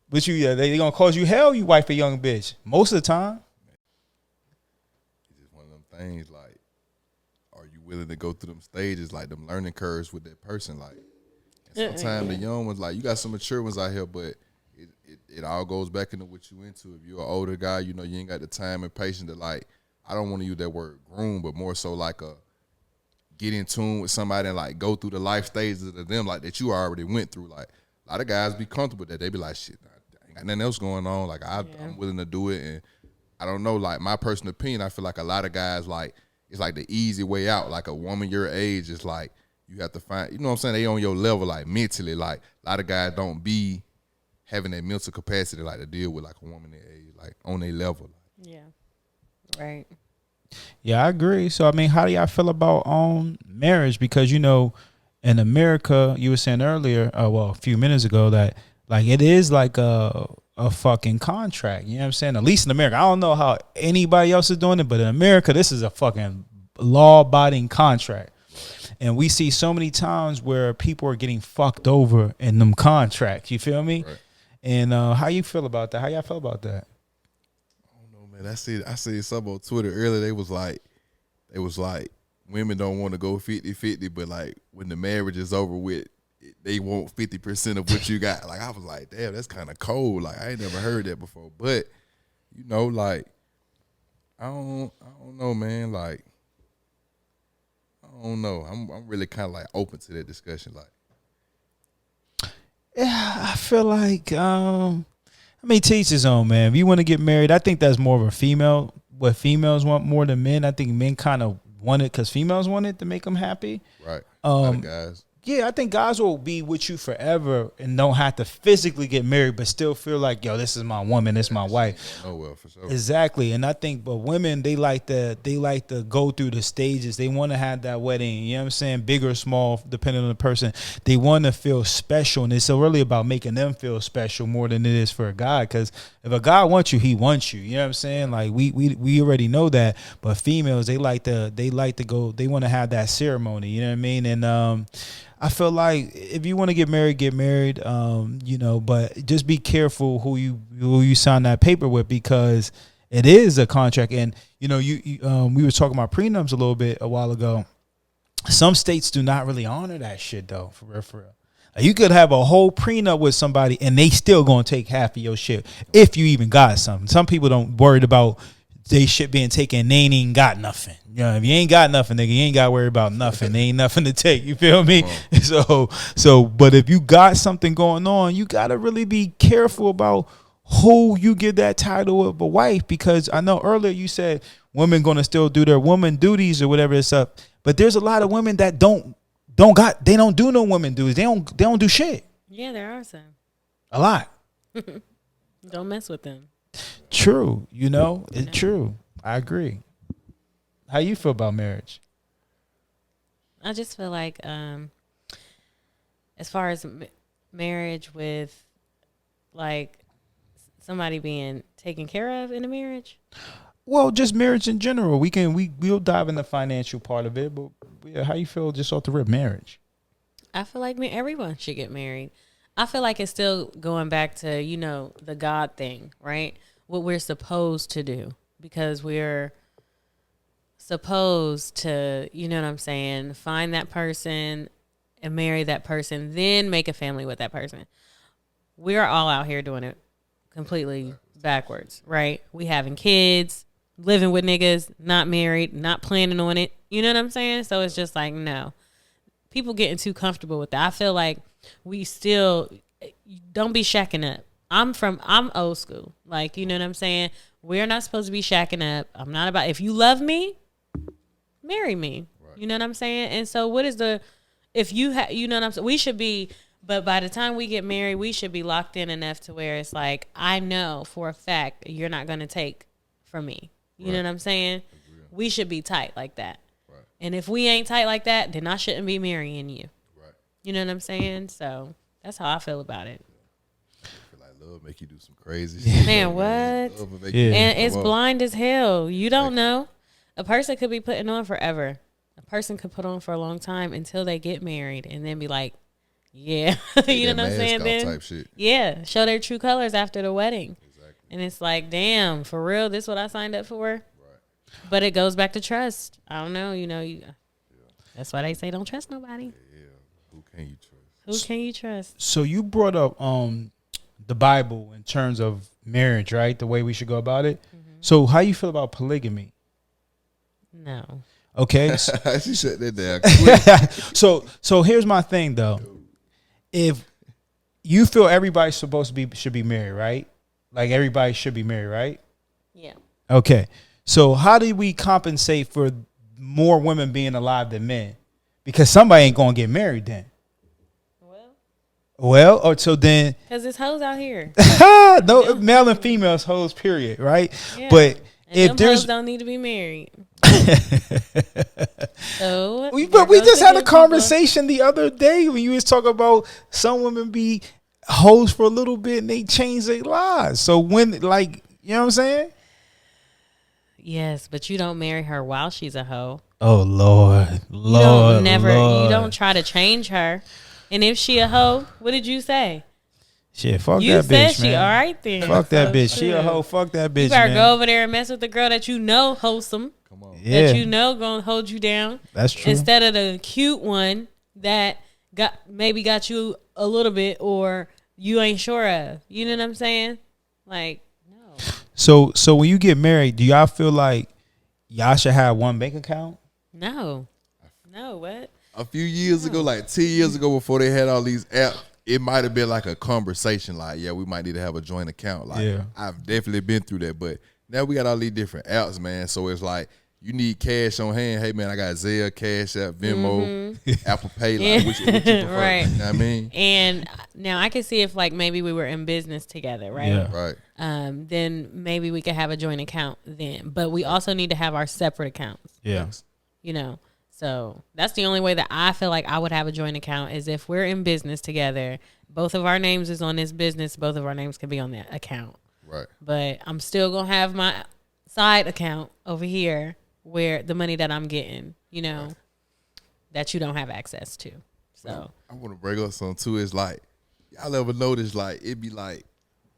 Speaker 2: But they gonna cause you hell, you wife a young bitch. Most of the time.
Speaker 3: It's just one of them things like, are you willing to go through them stages, like them learning curves with that person. Like, and sometimes the young ones, like you got some mature ones out here, but it all goes back into what you into. If you're an older guy, you know you ain't got the time and patience to like. I don't want to use that word groom, but more so like a get in tune with somebody and like go through the life stages of them like that you already went through. Like a lot of guys be comfortable with that. They be like, shit, I ain't got nothing else going on. Like I'm willing to do it. And I don't know, like my personal opinion, I feel like a lot of guys like it's like the easy way out. Like a woman your age is like you have to find, you know what I'm saying? They on your level like mentally. Like a lot of guys don't be having that mental capacity like to deal with like a woman their age, like on their level.
Speaker 4: Yeah. Right.
Speaker 2: Yeah, I agree. So I mean, how do y'all feel about marriage? Because you know, in America, you were saying earlier, well, a few minutes ago, that like it is like a fucking contract. You know what I'm saying? At least in America, I don't know how anybody else is doing it, but in America, this is a fucking law-abiding contract. And we see so many times where people are getting fucked over in them contracts. You feel me?
Speaker 3: Right.
Speaker 2: And how you feel about that? How y'all feel about that?
Speaker 3: Man, I see something on Twitter earlier. They was like women don't want to go 50-50, but like when the marriage is over with, they want 50% of what you got. Like I was like, damn, that's kind of cold. Like I ain't never heard that before. But you know, like I don't know, man. Like I don't know. I'm really kind of like open to that discussion. Like,
Speaker 2: Yeah, I feel like I mean, to each his own, man. If you want to get married, I think that's more of a female. What females want more than men. I think men kind of want it because females want it to make them happy.
Speaker 3: right? A lot of guys.
Speaker 2: Yeah, I think guys will be with you forever and don't have to physically get married, but still feel like, yo, this is my woman, this is my wife.
Speaker 3: Oh well, for sure.
Speaker 2: Exactly. And I think, but women, they like to go through the stages. They want to have that wedding, you know what I'm saying? Big or small, depending on the person. They want to feel special. And it's really about making them feel special more than it is for a guy. Because if a guy wants you, he wants you. You know what I'm saying? Like we already know that. But females, they like to go, they want to have that ceremony, you know what I mean? And I feel like if you want to get married, you know, but just be careful who you sign that paper with, because it is a contract. And, you know, we were talking about prenups a little bit a while ago. Some states do not really honor that shit, though, for real, for real. You could have a whole prenup with somebody and they still going to take half of your shit if you even got something. Some people don't worried about they shit being taken and they ain't even got nothing. You know, if you ain't got nothing, nigga, you ain't got to worry about nothing. There ain't nothing to take. You feel me? So, but if you got something going on, you got to really be careful about who you give that title of a wife, because I know earlier you said women going to still do their woman duties or whatever it's up. But there's a lot of women that don't do no women duties. They don't do shit.
Speaker 4: Yeah, there are some.
Speaker 2: A lot.
Speaker 4: Don't mess with them.
Speaker 2: True. You know, it's true. I agree. How you feel about marriage?
Speaker 4: I just feel like, as far as marriage with, like, somebody being taken care of in a marriage.
Speaker 2: Well, just marriage in general. We'll dive in the financial part of it, but yeah, how you feel just off the rip marriage?
Speaker 4: I feel like everyone should get married. I feel like it's still going back to, you know, the God thing, right? What we're supposed to do, because we're supposed to, you know what I'm saying, find that person and marry that person, then make a family with that person. We're all out here doing it completely backwards, right? We having kids, living with niggas, not married, not planning on it. You know what I'm saying? So it's just like, no. People getting too comfortable with that. I feel like we still don't be shacking up. I'm old school. Like, you know what I'm saying? We're not supposed to be shacking up. I'm not about, if you love me, marry me. Right. You know what I'm saying? And so what is if you you know what I'm saying? We should be, but by the time we get married, we should be locked in enough to where it's like, I know for a fact you're not going to take from me. You know what I'm saying? We should be tight like that. Right. And if we ain't tight like that, then I shouldn't be marrying you. Right. You know what I'm saying? So that's how I feel about it.
Speaker 3: I feel like love make you do some crazy shit.
Speaker 4: Man, what? And it's blind as hell. You don't know. A person could be putting on forever. A person could put on for a long time until they get married and then be like, yeah. You know what I'm saying? Then,
Speaker 3: type shit.
Speaker 4: Yeah. Show their true colors after the wedding. And it's like, damn, for real, this is what I signed up for? Right. But it goes back to trust. I don't know, you know. That's why they say don't trust nobody.
Speaker 3: Yeah. Who can you trust?
Speaker 4: Who can you trust?
Speaker 2: So you brought up the Bible in terms of marriage, right? The way we should go about it. So how you feel about polygamy?
Speaker 4: No.
Speaker 2: Okay.
Speaker 3: She shut that down quick.
Speaker 2: So here's my thing though. If you feel everybody should be married, right? Like everybody should be married, right?
Speaker 4: Yeah.
Speaker 2: Okay. So how do we compensate for more women being alive than men? Because somebody ain't gonna get married then. Well, or so then
Speaker 4: Because it's hoes out here.
Speaker 2: no male and females hoes, period, right?
Speaker 4: Yeah.
Speaker 2: But
Speaker 4: And
Speaker 2: if
Speaker 4: them
Speaker 2: there's
Speaker 4: hoes don't need to be married. So
Speaker 2: but
Speaker 4: there
Speaker 2: we
Speaker 4: goes
Speaker 2: just
Speaker 4: the
Speaker 2: had a
Speaker 4: good people.
Speaker 2: conversation the other day when you was talking about some women be hoes for a little bit and they change their lives. So when, like, you know what I'm saying?
Speaker 4: Yes, but you don't marry her while she's a hoe.
Speaker 2: Oh Lord,
Speaker 4: You don't you don't try to change her. And if she a hoe, what did you say?
Speaker 2: Shit, fuck
Speaker 4: You
Speaker 2: that
Speaker 4: said
Speaker 2: bitch,
Speaker 4: she
Speaker 2: man.
Speaker 4: all right then.
Speaker 2: Fuck that
Speaker 4: So,
Speaker 2: bitch. She a
Speaker 4: shit.
Speaker 2: hoe. Fuck that bitch,
Speaker 4: You better
Speaker 2: man.
Speaker 4: go over there and mess with the girl that you know wholesome,
Speaker 3: Come on.
Speaker 2: Yeah,
Speaker 4: that you know gonna hold you down,
Speaker 2: that's true.
Speaker 4: instead of the cute one that got you a little bit or you ain't sure of. You know what I'm saying? Like, no.
Speaker 2: So when you get married, do y'all feel like y'all should have one bank account?
Speaker 4: No. No, what?
Speaker 3: A few years ago, like 10 years ago, before they had all these apps, it might have been like a conversation, like, yeah, we might need to have a joint account. Like,
Speaker 2: Yeah.
Speaker 3: I've definitely been through that, but now we got all these different apps, man. So it's like you need cash on hand. Hey, man, I got Zelle, Cash App, Venmo, Apple Pay. Like,
Speaker 4: Yeah.
Speaker 3: which you prefer?
Speaker 4: Right.
Speaker 3: You know what I mean?
Speaker 4: And now I can see if like maybe we were in business together, right?
Speaker 2: Yeah.
Speaker 3: Right.
Speaker 4: Then maybe we could have a joint account then. But we also need to have our separate accounts,
Speaker 2: Yeah.
Speaker 4: you know. So that's the only way that I feel like I would have a joint account is if we're in business together. Both of our names is on this business. Both of our names can be on that account.
Speaker 3: Right.
Speaker 4: But I'm still gonna have my side account over here where the money that I'm getting, you know, that you don't have access to. So
Speaker 3: I want to bring up something too. It's like, y'all ever notice, like, it be like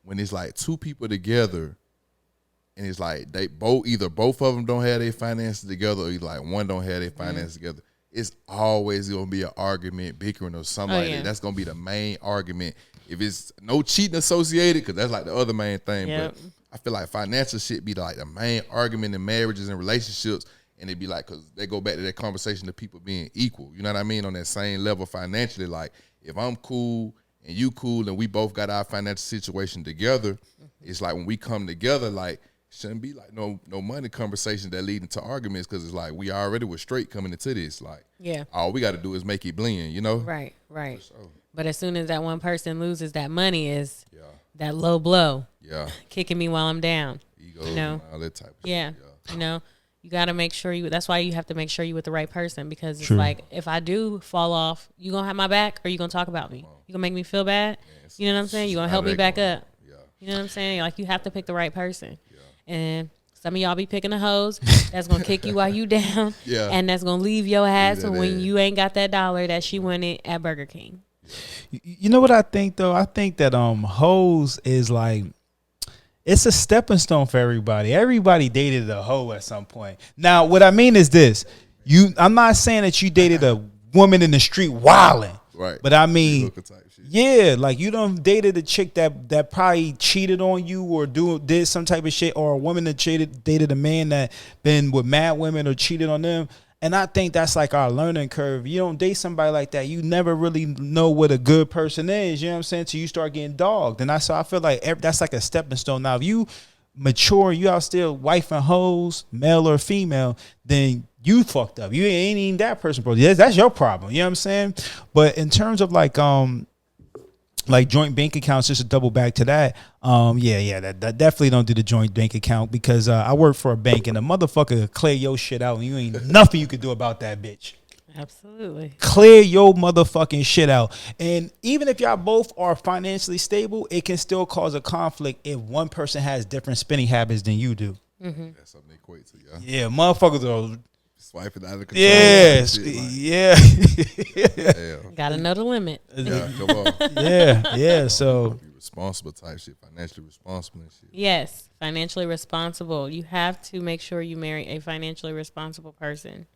Speaker 3: when it's like two people together and it's like they either both of them don't have their finances together or either like one don't have their finances together. It's always going to be an argument, bickering or something like
Speaker 4: yeah.
Speaker 3: that. That's going to be the main argument. If it's no cheating associated, because that's like the other main thing.
Speaker 4: Yep.
Speaker 3: But I feel like financial shit be like the main argument in marriages and relationships. And it'd be like, because they go back to that conversation of people being equal. You know what I mean? On that same level financially. Like, if I'm cool and you cool and we both got our financial situation together, it's like when we come together, like, shouldn't be like no money conversations that lead into arguments because it's like we already were straight coming into this. Like,
Speaker 4: yeah.
Speaker 3: all we got to do is make it blend, you know?
Speaker 4: Right, right.
Speaker 3: So,
Speaker 4: But as soon as that one person loses that money is
Speaker 3: yeah,
Speaker 4: that low blow
Speaker 3: yeah.
Speaker 4: kicking me while I'm down.
Speaker 3: Ego
Speaker 4: No.
Speaker 3: and all that type of
Speaker 4: Yeah.
Speaker 3: shit.
Speaker 4: You know, you got to make sure that's why you have to make sure you with the right person because it's
Speaker 2: True.
Speaker 4: like if I do fall off, you going to have my back or you going to talk about me? You going to make me feel bad? You know what I'm saying? You going to help me back up?
Speaker 3: Yeah.
Speaker 4: You know what I'm saying? Like you have to pick the right person. And some of y'all be picking the hoes that's gonna kick you while you down,
Speaker 3: Yeah.
Speaker 4: and that's gonna leave your ass
Speaker 3: that
Speaker 4: when
Speaker 3: ass.
Speaker 4: you ain't got that dollar that she wanted at Burger King.
Speaker 2: You know what I think though? I think that hoes is like it's a stepping stone for everybody. Everybody dated a hoe at some point. Now, what I mean is this: I'm not saying that you dated a woman in the street wilding,
Speaker 3: Right.
Speaker 2: but I mean,
Speaker 3: Hooker type shit.
Speaker 2: yeah, like you done dated a chick that probably cheated on you or did some type of shit, or a woman that dated a man that been with mad women or cheated on them. And I think that's like our learning curve. You don't date somebody like that, you never really know what a good person is. You know what I'm saying? Till you start getting dogged. And I feel like that's like a stepping stone. Now, if you mature, you out still wife and hoes, male or female, then you fucked up. You ain't even that person, bro. That's your problem. You know what I'm saying? But in terms of like joint bank accounts, just to double back to that, that definitely don't do the joint bank account because I work for a bank and a motherfucker will clear your shit out and you ain't nothing you could do about that bitch.
Speaker 4: Absolutely.
Speaker 2: Clear your motherfucking shit out. And even if y'all both are financially stable, it can still cause a conflict if one person has different spending habits than you do.
Speaker 3: That's something they equate to, yeah.
Speaker 2: Yeah, motherfuckers are.
Speaker 3: Swiping out of control.
Speaker 2: Yes,
Speaker 3: Shit, like,
Speaker 2: yeah,
Speaker 3: yeah.
Speaker 4: Gotta know the limit.
Speaker 3: Yeah, come on.
Speaker 2: yeah. So
Speaker 3: Be responsible type shit, financially responsible and shit.
Speaker 4: Yes, financially responsible. You have to make sure you marry a financially responsible person.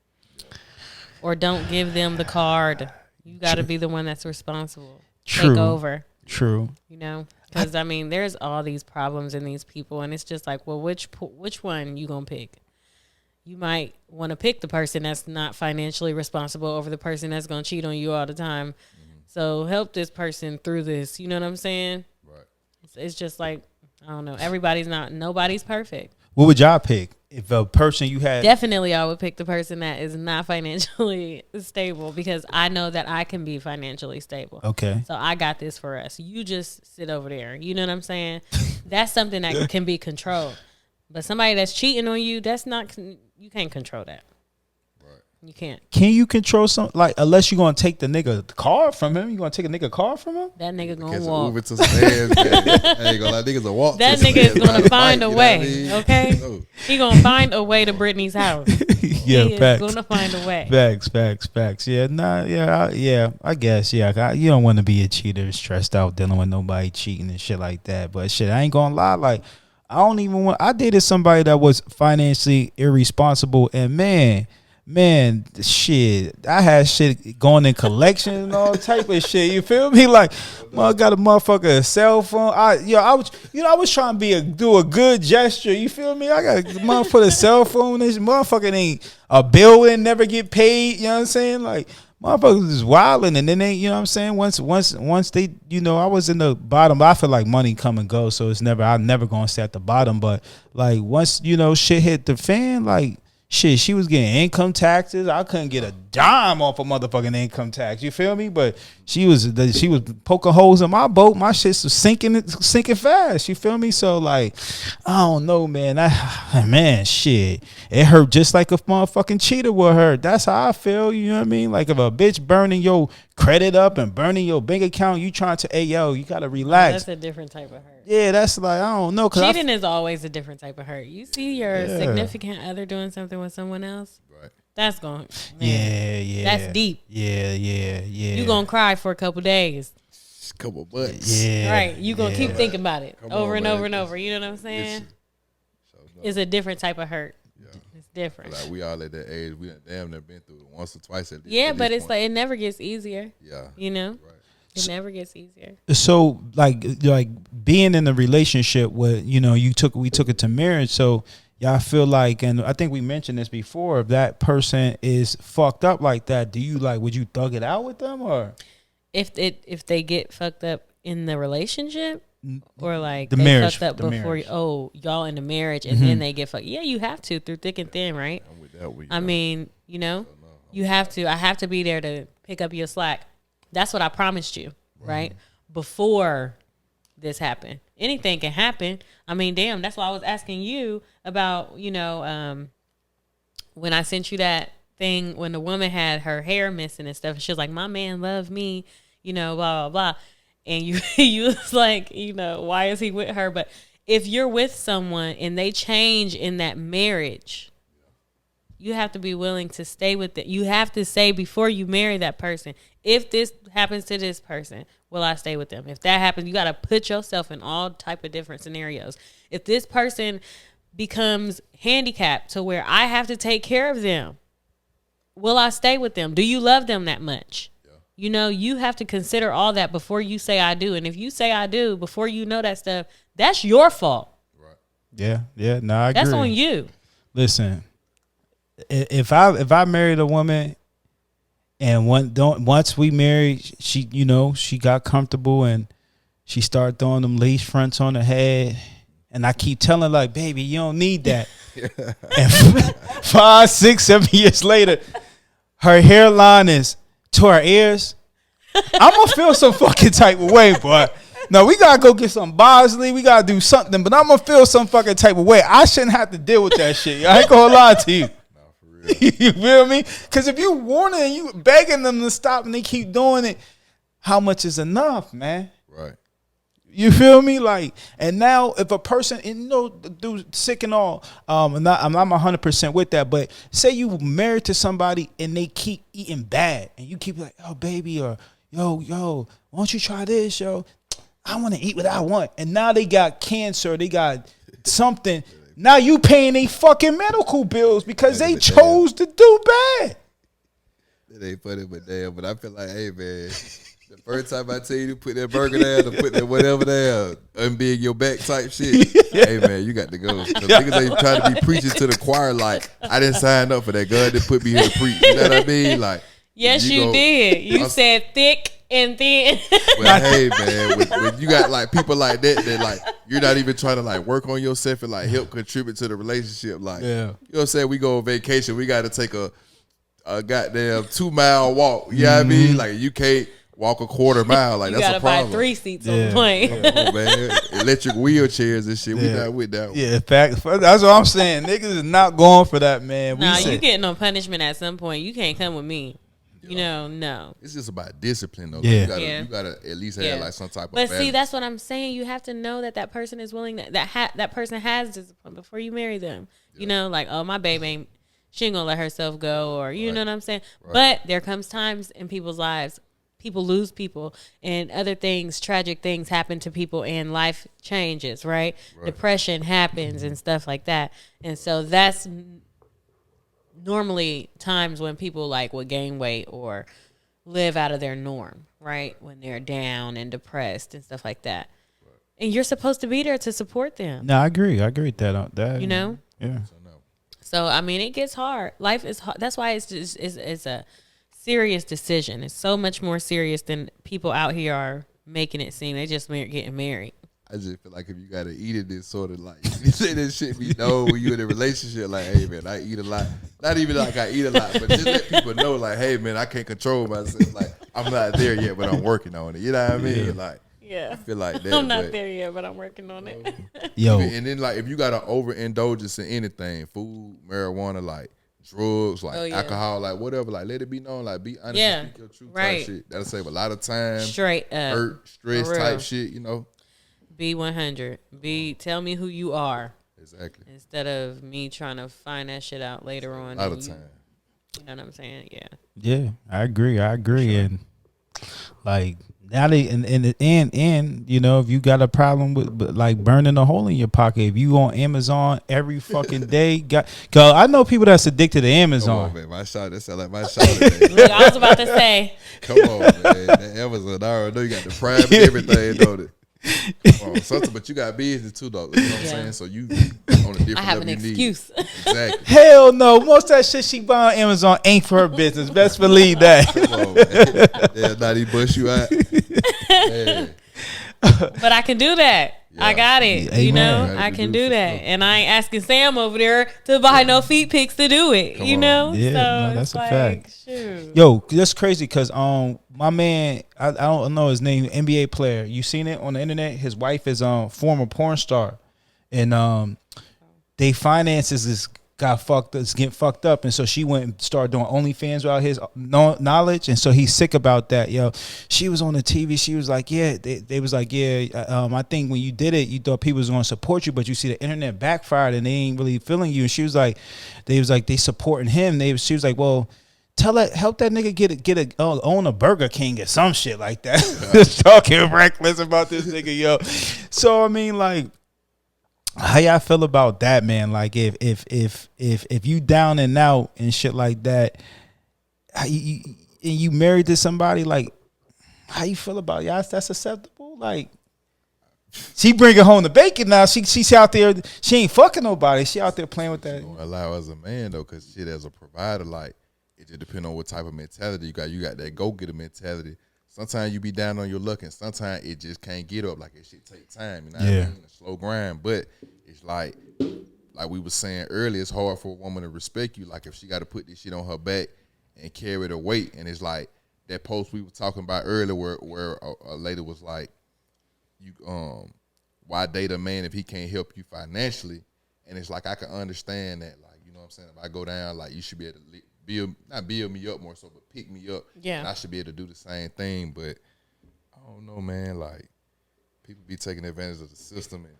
Speaker 4: or don't give them the card. You got to be the one that's responsible.
Speaker 2: True.
Speaker 4: Take over.
Speaker 2: True.
Speaker 4: You know, because I mean, there's all these problems in these people, and it's just like, well, which one you gonna pick? You might want to pick the person that's not financially responsible over the person that's gonna cheat on you all the time. So help this person through this. You know what I'm saying?
Speaker 3: Right.
Speaker 4: It's just like, I don't know. Nobody's perfect.
Speaker 2: What would y'all pick if a person you had?
Speaker 4: Definitely, I would pick the person that is not financially stable, because I know that I can be financially stable.
Speaker 2: Okay.
Speaker 4: So I got this for us. You just sit over there. You know what I'm saying? That's something that can be controlled. But somebody that's cheating on you, that's not. You can't control that.
Speaker 3: Right.
Speaker 4: You can't.
Speaker 2: Can you control unless you're gonna take the nigga car from him? You gonna take a nigga car from him?
Speaker 4: That nigga gonna
Speaker 3: Catch an
Speaker 4: walk.
Speaker 3: Uber to some ass, man. I ain't gonna lie, niggas will walk.
Speaker 4: That
Speaker 3: to some
Speaker 4: nigga is
Speaker 3: ass,
Speaker 4: gonna
Speaker 3: not
Speaker 4: find a
Speaker 3: bike,
Speaker 4: way.
Speaker 3: you know what I mean?
Speaker 4: Okay,
Speaker 3: No.
Speaker 4: he gonna find a way to Brittany's house.
Speaker 2: Yeah,
Speaker 4: He
Speaker 2: facts.
Speaker 4: is gonna find a way.
Speaker 2: Facts. Yeah, I guess, yeah. You don't want to be a cheater, stressed out, dealing with nobody cheating and shit like that. But shit, I ain't gonna lie, like, I dated somebody that was financially irresponsible, and man, shit, I had shit going in collection and all type of shit. You feel me? Like, I got a motherfucker cell phone. I was trying to do a good gesture. You feel me? I got a motherfucker cell phone. This motherfucker ain't a bill and never get paid. You know what I'm saying? Like, motherfuckers is wilding, and then they, you know what I'm saying? Once they, I was in the bottom. But I feel like money come and go, so I'm never gonna stay at the bottom. But like once shit hit the fan, like. Shit, she was getting income taxes. I couldn't get a dime off of motherfucking income tax. You feel me? But she was poking holes in my boat. My shit's was sinking fast. You feel me? So like, I don't know, man. Man, shit, it hurt just like a motherfucking cheater would hurt. That's how I feel. You know what I mean? Like if a bitch burning your credit up and burning your bank account, you trying to, hey yo, you gotta relax.
Speaker 4: That's a different type of hurt.
Speaker 2: Yeah, that's like, I don't know.
Speaker 4: Cheating is always a different type of hurt. You see your significant other doing something with someone else,
Speaker 3: Right.
Speaker 4: that's going.
Speaker 2: Yeah.
Speaker 4: That's deep.
Speaker 2: Yeah.
Speaker 4: You gonna cry for a couple days.
Speaker 3: Couple bucks.
Speaker 2: Yeah.
Speaker 4: Right. You gonna keep thinking about it
Speaker 3: Come
Speaker 4: over
Speaker 3: on,
Speaker 4: and
Speaker 3: man.
Speaker 4: over and over. You know what I'm saying?
Speaker 3: So, no.
Speaker 4: It's a different type of hurt.
Speaker 3: Yeah.
Speaker 4: It's different.
Speaker 3: Like we all at that age, we done damn near been through it once or twice at least.
Speaker 4: Yeah,
Speaker 3: at
Speaker 4: but
Speaker 3: this
Speaker 4: it's
Speaker 3: point.
Speaker 4: like it never gets easier.
Speaker 3: Yeah.
Speaker 4: You know,
Speaker 3: Right.
Speaker 4: it never gets easier.
Speaker 2: So like being in a relationship with we took it to marriage. So y'all feel like, and I think we mentioned this before, if that person is fucked up like that, would you thug it out with them, or
Speaker 4: If they get fucked up in the relationship, or like
Speaker 2: The
Speaker 4: they
Speaker 2: marriage,
Speaker 4: fucked up
Speaker 2: the
Speaker 4: before
Speaker 2: marriage.
Speaker 4: y'all in the marriage and then they get fucked. Yeah, you have to through thick and thin, right?
Speaker 3: I'm with that. With
Speaker 4: I mean, you have to. I have to be there to pick up your slack. That's what I promised you, right? Before this happened. Anything can happen. I mean, damn, that's why I was asking you about, when I sent you that thing when the woman had her hair missing and stuff. She was like, my man loved me, blah, blah, blah. And you was like, why is he with her? But if you're with someone and they change in that marriage, you have to be willing to stay with it. You have to say before you marry that person, if this happens to this person, will I stay with them? If that happens, you got to put yourself in all type of different scenarios. If this person becomes handicapped to where I have to take care of them, will I stay with them? Do you love them that much? Yeah. You have to consider all that before you say I do. And if you say I do before you know that stuff, that's your fault.
Speaker 3: Right.
Speaker 2: yeah, no, I agree.
Speaker 4: That's on you.
Speaker 2: Listen, if I married a woman and once we married, she got comfortable and she started throwing them lace fronts on her head, and I keep telling her, like, baby, you don't need that. And 5, 6, 7 years later, her hairline is to her ears. I'm gonna feel some fucking type of way, boy. No, we gotta go get some Bosley. We gotta do something, but I'm gonna feel some fucking type of way. I shouldn't have to deal with that shit. I ain't gonna lie to you. You feel me? Because if you warning and you begging them to stop and they keep doing it, how much is enough, man?
Speaker 3: Right.
Speaker 2: You feel me? Like, and now if a person, dude, sick and all, I'm not 100% with that, but say you married to somebody and they keep eating bad, and you keep like, oh baby, or yo, why don't you try this, yo? I want to eat what I want, and now they got cancer, they got something. Now you paying they fucking medical bills because they chose to do bad.
Speaker 3: It ain't funny, but damn. But I feel like, hey man, the first time I tell you to put that burger down, to put that whatever down, unbig your back type shit. Hey man, you got to go. Cause niggas ain't trying to be preaching to the choir like I didn't sign up for that. God didn't put me here to preach. You know what I mean? Like,
Speaker 4: Yes, you did. You said thick and thin.
Speaker 3: Well, hey man, when you got like people like that like you're not even trying to like work on yourself and like help contribute to the relationship. Like, you know what I'm saying? We go on vacation, we got to take a goddamn 2-mile walk. You know what I mean? Like you can't walk a quarter mile. Like
Speaker 4: You
Speaker 3: that's
Speaker 4: gotta
Speaker 3: a problem.
Speaker 4: buy 3 seats on the plane.
Speaker 3: Oh, man, electric wheelchairs and shit. We not with that one.
Speaker 2: Yeah, fact. That's what I'm saying. Niggas is not going for that, man.
Speaker 4: Nah, you getting on punishment at some point. You can't come with me. You know, no.
Speaker 3: It's just about discipline, though.
Speaker 2: Yeah.
Speaker 3: You gotta at least have like some type of.
Speaker 4: But
Speaker 3: balance.
Speaker 4: see, that's what I'm saying. You have to know that person is willing that person has discipline before you marry them. Yeah. You know, like, oh, my baby she ain't gonna let herself go, or you know what I'm saying. Right. But there comes times in people's lives, people lose people, and other things, tragic things happen to people, and life changes. Right? Depression happens and stuff like that, and so that's normally times when people like would gain weight or live out of their norm, right? When they're down and depressed and stuff like that. Right. And you're supposed to be there to support them.
Speaker 2: No, I agree. I agree with that.
Speaker 4: You know?
Speaker 2: Yeah.
Speaker 4: So, I mean, it gets hard. Life is hard. That's why it's a serious decision. It's so much more serious than people out here are making it seem. They just getting married.
Speaker 3: I just feel like if you gotta eat it, it's sort of like you say this shit be known when you in a relationship. Like, hey man, I eat a lot. Not even like I eat a lot, but just let people know, like, hey man, I can't control myself. Like, I'm not there yet, but I'm working on it. You know what I mean? Yeah. Like, I feel like that.
Speaker 4: I'm not there yet, but I'm working on it.
Speaker 2: Yo,
Speaker 3: and then like if you got an overindulgence in anything, food, marijuana, like drugs, like alcohol, like whatever, like let it be known, like be honest, and speak your truth type shit. That'll save a lot of time,
Speaker 4: straight up,
Speaker 3: hurt, stress type shit. You know.
Speaker 4: Be 100. Tell me who you are.
Speaker 3: Exactly.
Speaker 4: Instead of me trying to find that shit out later on.
Speaker 3: A lot of time.
Speaker 4: You know what I'm saying? Yeah.
Speaker 2: Yeah, I agree. Sure. And like now they and you know, if you got a problem with like burning a hole in your pocket, if you on Amazon every fucking day, cause I know people that's addicted to Amazon.
Speaker 3: Come on, man. My shot, that sound like my shot. Look,
Speaker 4: I was about to say.
Speaker 3: Come on, man. That Amazon, I already know you got the Prime and everything, don't it? But you got business too, though. You know what I'm saying? So you on a different
Speaker 4: I have
Speaker 3: level
Speaker 4: an
Speaker 3: you
Speaker 4: excuse.
Speaker 3: Need. Exactly.
Speaker 2: Hell no. Most of that shit she buy on Amazon ain't for her business. Best believe that.
Speaker 3: Come on, man. They'll not even bust you out.
Speaker 4: But I can do that. Yeah. I got it.
Speaker 2: Amen.
Speaker 4: You know, I can do that. And I ain't asking Sam over there to buy no feet pics to do it.
Speaker 3: Come
Speaker 4: you
Speaker 3: on.
Speaker 4: know?
Speaker 2: Yeah,
Speaker 4: so
Speaker 2: no, that's a fact.
Speaker 4: Shoot.
Speaker 2: Yo, that's crazy because my man, I don't know his name, NBA player. You seen it on the internet? His wife is former porn star, and they finances is getting fucked up, and so she went and started doing OnlyFans without his knowledge, and so he's sick about that. Yo, she was on the TV. She was like, yeah, they was like, yeah, I think when you did it, you thought people was going to support you, but you see the internet backfired and they ain't really feeling you. And she was like, they supporting him. She was like, well, help that nigga own a Burger King or some shit like that. Just talking reckless about this nigga, yo. So I mean, like, how y'all feel about that, man? Like, if you down and out and shit like that, and you married to somebody, like, how you feel about y'all? That's acceptable? Like, she bringing home the bacon now. She's out there. She ain't fucking nobody. She out there playing with that.
Speaker 3: Don't allow as a man though, because shit as a provider, like, it just depends on what type of mentality you got. You got that go getter mentality. Sometimes you be down on your luck, and sometimes it just can't get up. Like, it shit take time. You know what I mean? A slow grind, but it's like we was saying earlier, it's hard for a woman to respect you. Like, if she got to put this shit on her back and carry the weight, and it's like that post we were talking about earlier, where a lady was like, "You why date a man if he can't help you financially?" And it's like, I can understand that. Like, you know what I'm saying? If I go down, like, you should be able to not build me up more so, but pick me up.
Speaker 4: Yeah.
Speaker 3: And I should be able to do the same thing. But I don't know, man. Like, people be taking advantage of the system, and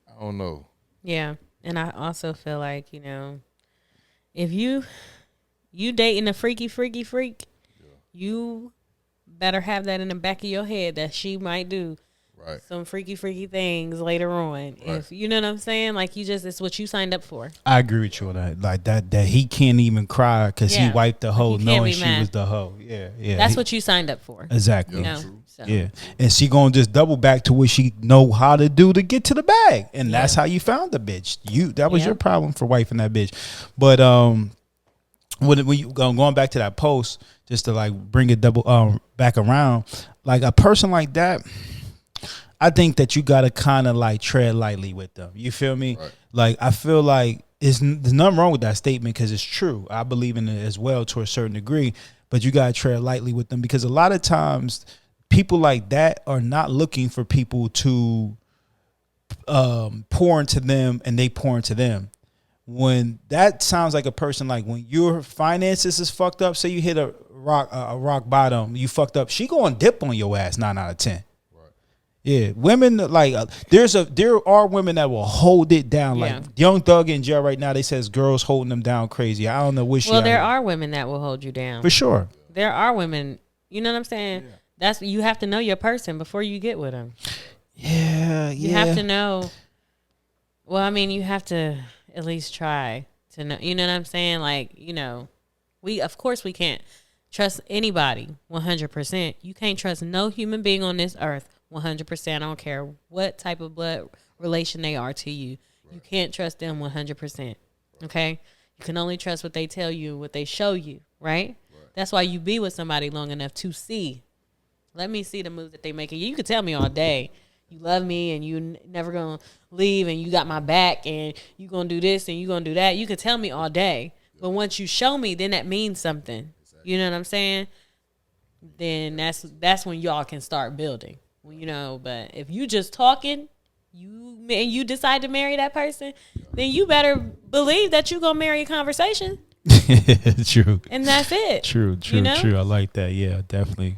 Speaker 3: I don't know.
Speaker 4: Yeah. And I also feel like, you know, if you dating a freaky freak, you better have that in the back of your head that she might do
Speaker 3: Right.
Speaker 4: some freaky things later on.
Speaker 3: Right.
Speaker 4: If you know what I'm saying, like it's what you signed up for.
Speaker 2: I agree with you on that. Like that he can't even cry because he
Speaker 4: Yeah.
Speaker 2: wiped the hoe
Speaker 4: you can't
Speaker 2: knowing
Speaker 4: be
Speaker 2: she
Speaker 4: mad.
Speaker 2: was the hoe. Yeah.
Speaker 4: That's
Speaker 2: he-
Speaker 4: what you signed up for.
Speaker 2: exactly.
Speaker 4: You know.
Speaker 3: True.
Speaker 4: So.
Speaker 2: Yeah, and she gonna just double back to what she know how to do to get to the bag, and that's
Speaker 4: Yeah.
Speaker 2: how you found the bitch. That was
Speaker 4: Yeah.
Speaker 2: your problem for wifing that bitch. But when you going back to that post, just to like bring it back around, like a person like that, I think that you gotta kind of like tread lightly with them. You feel me?
Speaker 3: Right.
Speaker 2: Like I feel like there's nothing wrong with that statement because it's true. I believe in it as well to a certain degree, but you gotta tread lightly with them because a lot of times people like that are not looking for people to pour into them and they pour into them. When that sounds like a person, like when your finances is fucked up, say you hit a rock bottom, you fucked up, she going dip on your ass 9 out of 10.
Speaker 3: Right.
Speaker 2: Yeah, women like there are women that will hold it down.
Speaker 4: Yeah.
Speaker 2: Like Young Thug in jail right now, they says girls holding them down crazy. I don't know what she.
Speaker 4: Well, there are women that will hold you down.
Speaker 2: for sure.
Speaker 4: There are women. You know what I'm saying? That's you have to know your person before you get with them.
Speaker 2: Yeah,
Speaker 4: You have to know. Well, I mean, you have to at least try to know. You know what I'm saying? Like, you know, of course we can't trust anybody 100%. You can't trust no human being on this earth 100%. I don't care what type of blood relation they are to you. You can't trust them 100%. Okay? You can only trust what they tell you, what they show you, right? That's why you be with somebody long enough to see. Let me see the moves that they making. You could tell me all day you love me and you never gonna leave and you got my back and you gonna do this and you gonna do that. You could tell me all day, but once you show me, then that means something. You know what I'm saying? Then that's when y'all can start building. Well, you know, but if you just talking, you decide to marry that person, then you better believe that you gonna marry a conversation,
Speaker 2: True.
Speaker 4: and that's it.
Speaker 2: True.
Speaker 4: You know?
Speaker 2: I like that. Yeah, definitely.